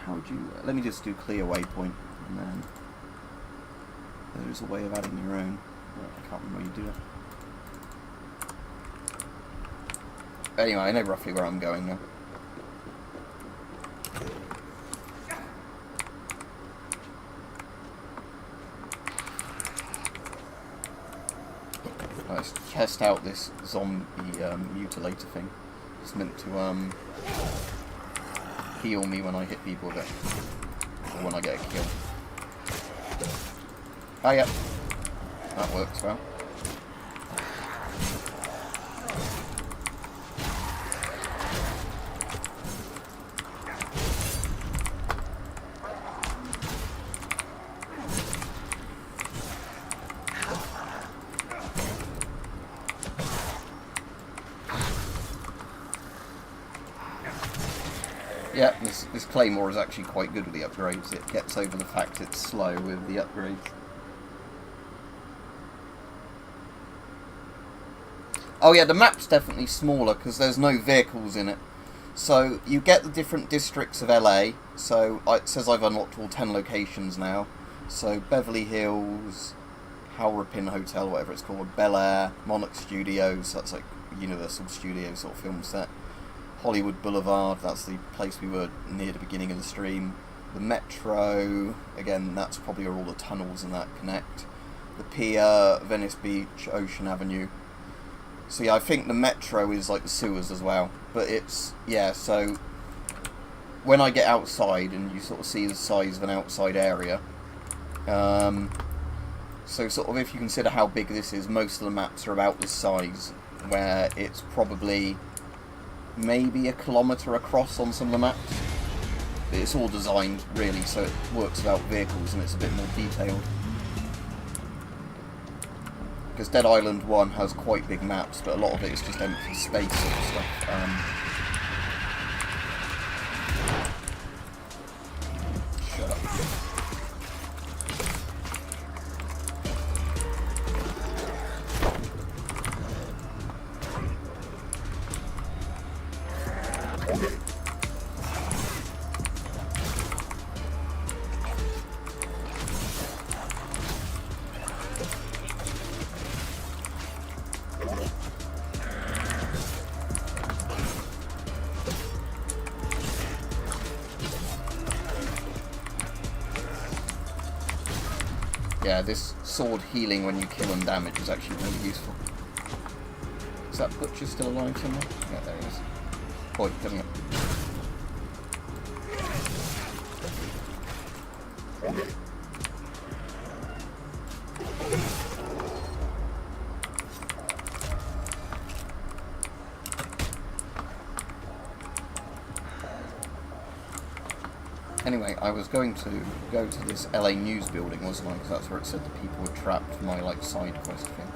How would you, let me just do clear waypoint, and then there's a way of adding your own. I can't remember how you do it. Anyway, I know roughly where I'm going now. Let's test out this zombie mutilator thing. It's meant to heal me when I hit people with it, or when I get a kill. Oh yeah, that works well. Yeah, this Claymore is actually quite good with the upgrades. It gets over the fact it's slow with the upgrades. Oh yeah, the map's definitely smaller because there's no vehicles in it. So you get the different districts of LA. So it says I've unlocked all 10 locations now. So Beverly Hills, Halrapin Hotel, whatever it's called, Bel Air, Monarch Studios, that's like Universal Studios sort of film set. Hollywood Boulevard, that's the place we were near the beginning of the stream. The Metro, again, that's probably where all the tunnels and that connect. The Pier, Venice Beach, Ocean Avenue. So yeah, I think the Metro is like the sewers as well. But it's, yeah, so when I get outside and you sort of see the size of an outside area, so sort of if you consider how big this is, most of the maps are about this size, where it's probably maybe a kilometre across on some of the maps. But it's all designed really so it works without vehicles and it's a bit more detailed. Because Dead Island 1 has quite big maps, but a lot of it is just empty space sort of stuff. Shut up. Yeah, this sword healing when you kill and damage is actually really useful. Is that butcher still alive somewhere? Yeah, there he is. Boy, coming up. I was going to go to this LA News building, wasn't I? Because that's where it said the people were trapped for my, like, side quest thing.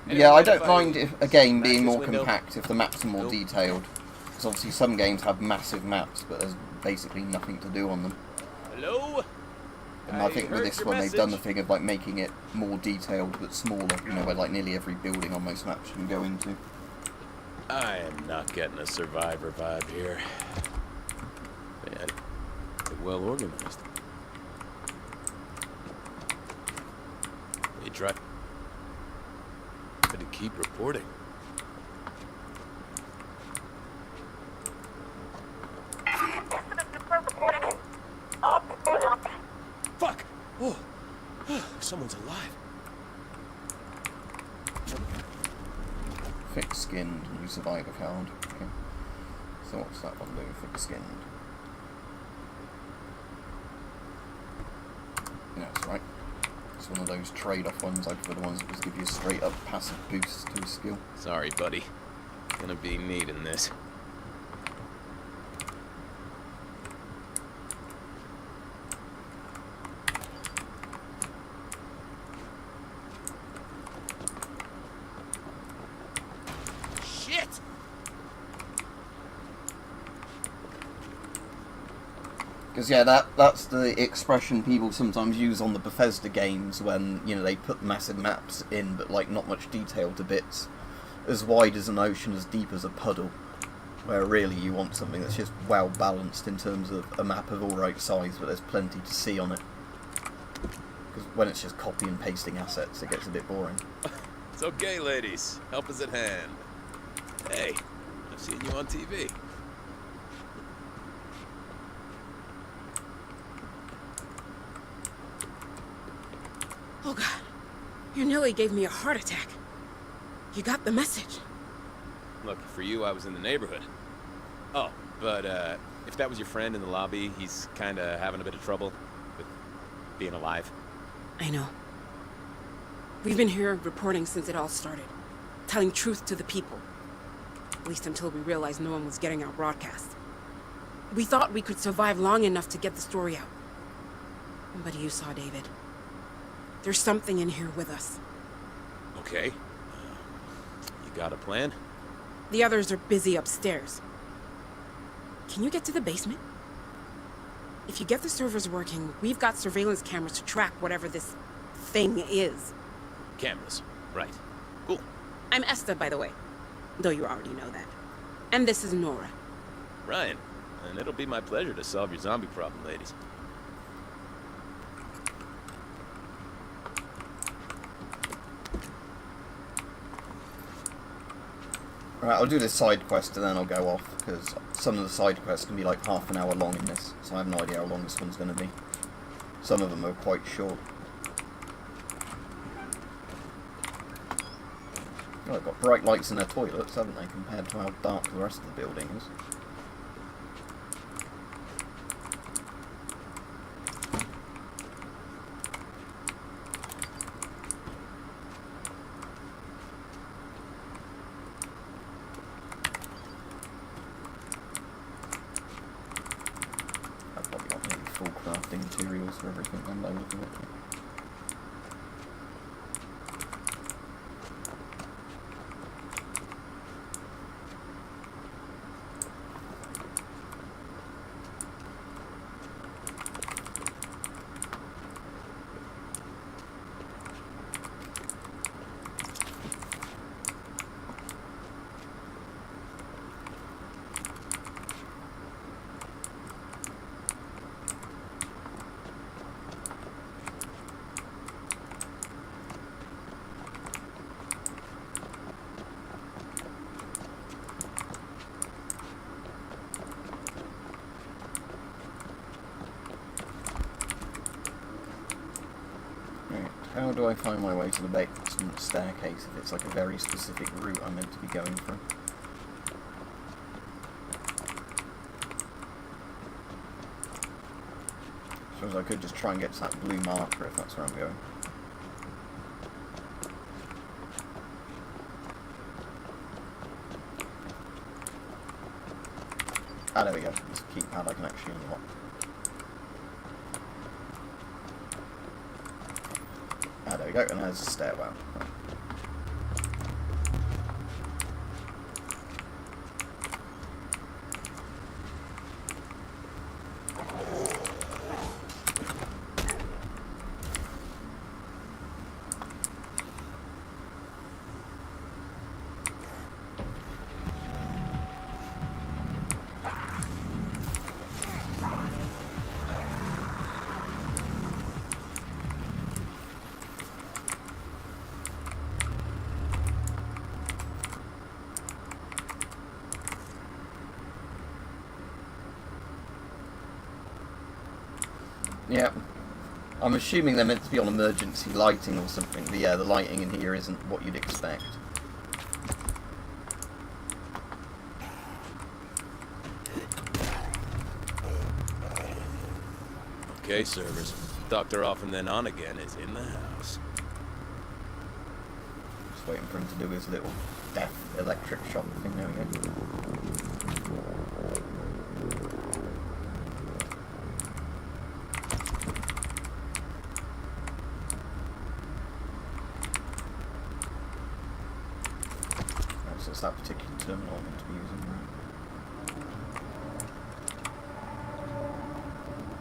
Yeah, I don't mind if a game being more compact if the maps are more detailed. Because obviously some games have massive maps, but there's basically nothing to do on them. Hello? And I think with this one they've done the thing of like making it more detailed but smaller, you know, where like nearly every building on most maps you can go into. I am not getting a Survivor vibe here. Man, they're well organized. They try to keep reporting. Fuck! Oh, someone's alive. Thick-skinned, new survivor card. Okay. So what's that one doing? Thick-skinned. Yeah, that's right. It's one of those trade-off ones. I prefer the ones that just give you a straight-up passive boost to a skill. Sorry, buddy. Gonna be needing this. Shit! Because yeah, that's the expression people sometimes use on the Bethesda games when, you know, they put massive maps in but like not much detail to bits as wide as an ocean, as deep as a puddle, where really you want something that's just well balanced in terms of a map of alright size but there's plenty to see on it. Because when it's just copy and pasting assets it gets a bit boring. It's okay, ladies. Help is at hand. Hey, I've seen you on TV. Oh, God. You nearly gave me a heart attack. You got the message. Lucky for you, I was in the neighborhood. Oh, but, if that was your friend in the lobby, he's kinda having a bit of trouble with being alive. I know. We've been here reporting since it all started. Telling truth to the people. At least until we realized no one was getting our broadcast. We thought we could survive long enough to get the story out. But you saw David. There's something in here with us. Okay. You got a plan? The others are busy upstairs. Can you get to the basement? If you get the servers working, we've got surveillance cameras to track whatever this thing is. Cameras. Right. Cool. I'm Esther, by the way. Though you already know that. And this is Nora. Ryan. And it'll be my pleasure to solve your zombie problem, ladies. Alright, I'll do this side quest and then I'll go off, because some of the side quests can be like half an hour long in this, so I have no idea how long this one's going to be. Some of them are quite short. Oh, they've got bright lights in their toilets, haven't they, compared to how dark the rest of the building is. I've probably got nearly full crafting materials for everything then by looking at it. How do I find my way to the basement? front staircase if it's like a very specific route I'm meant to be going through. I suppose I could just try and get to that blue marker if that's where I'm going. Ah, there we go. This keypad I can actually unlock. Ah, there we go, and there's a stairwell. Right. Yeah, I'm assuming they're meant to be on emergency lighting or something, but yeah, the lighting in here isn't what you'd expect. Okay, servers. Doctor off and then on again is in the house. Just waiting for him to do his little death electric shock thing. There we go. So it's that particular terminal I'm meant to be using, right?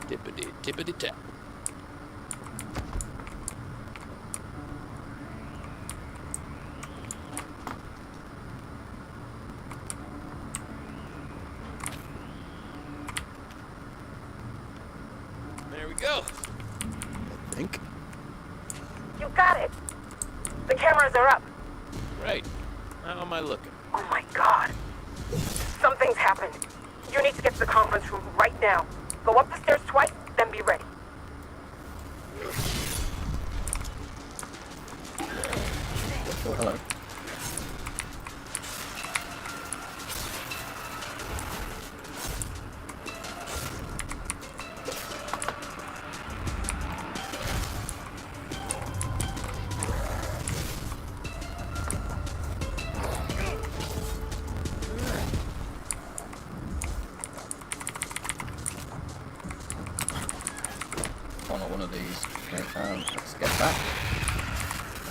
Tippity, tippity tap. There we go. I think. You got it. The cameras are up. Right. How am I looking? Oh my god. Something's happened. You need to get to the conference room right now. Go up the stairs twice, then be ready. Oh, hello. Oh, not one of these. Okay, let's get that.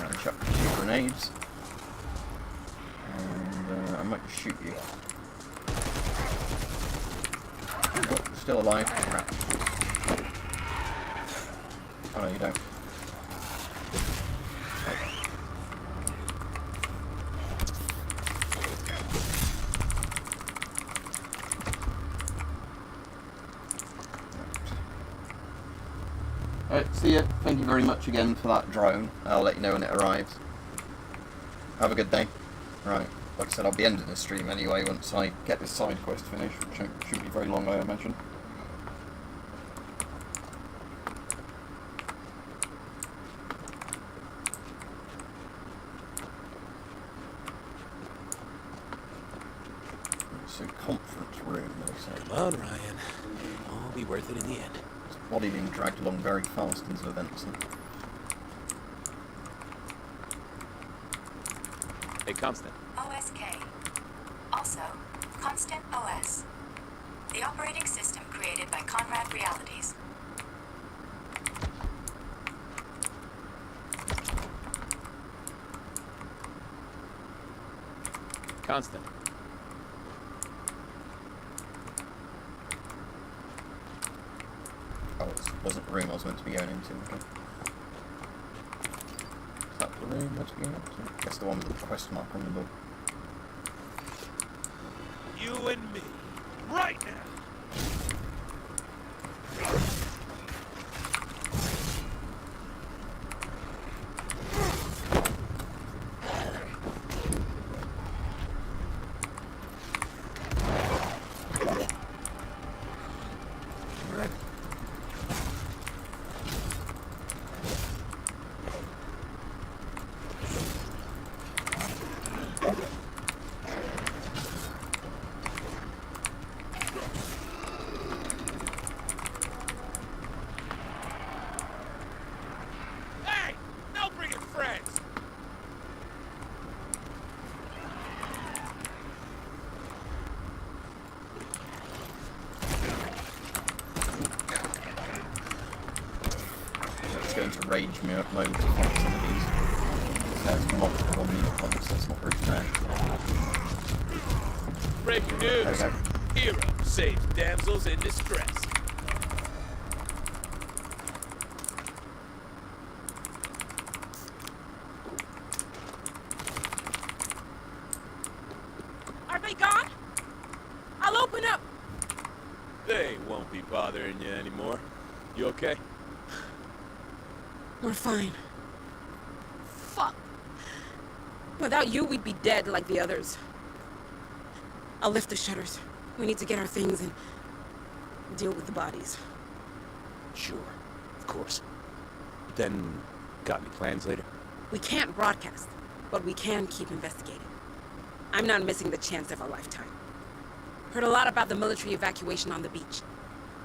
And chuck 2 grenades. And I might shoot you. Oh, still alive. Crap. Oh no, you don't. Alright, see ya. Thank you very much again for that drone. I'll let you know when it arrives. Have a good day. Right, like I said, I'll be ending the stream anyway once I get this side quest finished, which shouldn't be very long, I imagine. It's a conference room, they say. Come on, Ryan. All be worth it in the end. Body being dragged along very fast into events. Hey, Constant. OSK. Also, Constant OS. The operating system created by Conrad Realities. Constant. Oh, it wasn't the room I was meant to be going into. Okay. Is that the room meant to be going into? Guess the one with the quest mark on the door. You and me. Right now. rage moment to fight some of these. There's multiple on me at once, that's not very fair. Breaking news. Okay. Hero saves damsels in distress. Are they gone? I'll open up. They won't be bothering you anymore. You okay? We're fine. Fuck. Without you, we'd be dead like the others. I'll lift the shutters. We need to get our things and deal with the bodies. Sure, of course. Then, got any plans later? We can't broadcast, but we can keep investigating. I'm not missing the chance of a lifetime. Heard a lot about the military evacuation on the beach.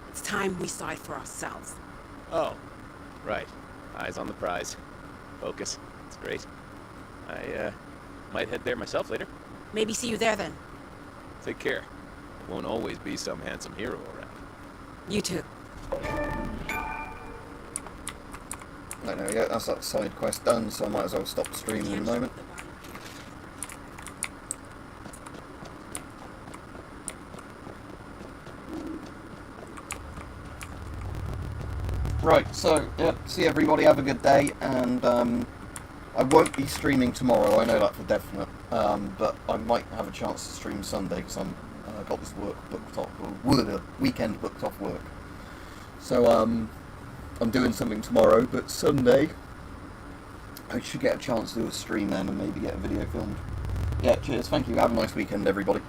It's time we saw it for ourselves. Oh, right. Eyes on the prize. Focus. It's great. I, might head there myself later. Maybe see you there then. Take care. There won't always be some handsome hero around. You too. There we go, that's that side quest done, so I might as well stop streaming in a moment. Right, so, yeah, see everybody, have a good day, and I won't be streaming tomorrow, I know that for definite, but I might have a chance to stream Sunday, because I've got this work booked off, or weekend booked off work. So, I'm doing something tomorrow, but Sunday, I should get a chance to do a stream then, and maybe get a video filmed. Yeah, cheers, thank you, have a nice weekend everybody.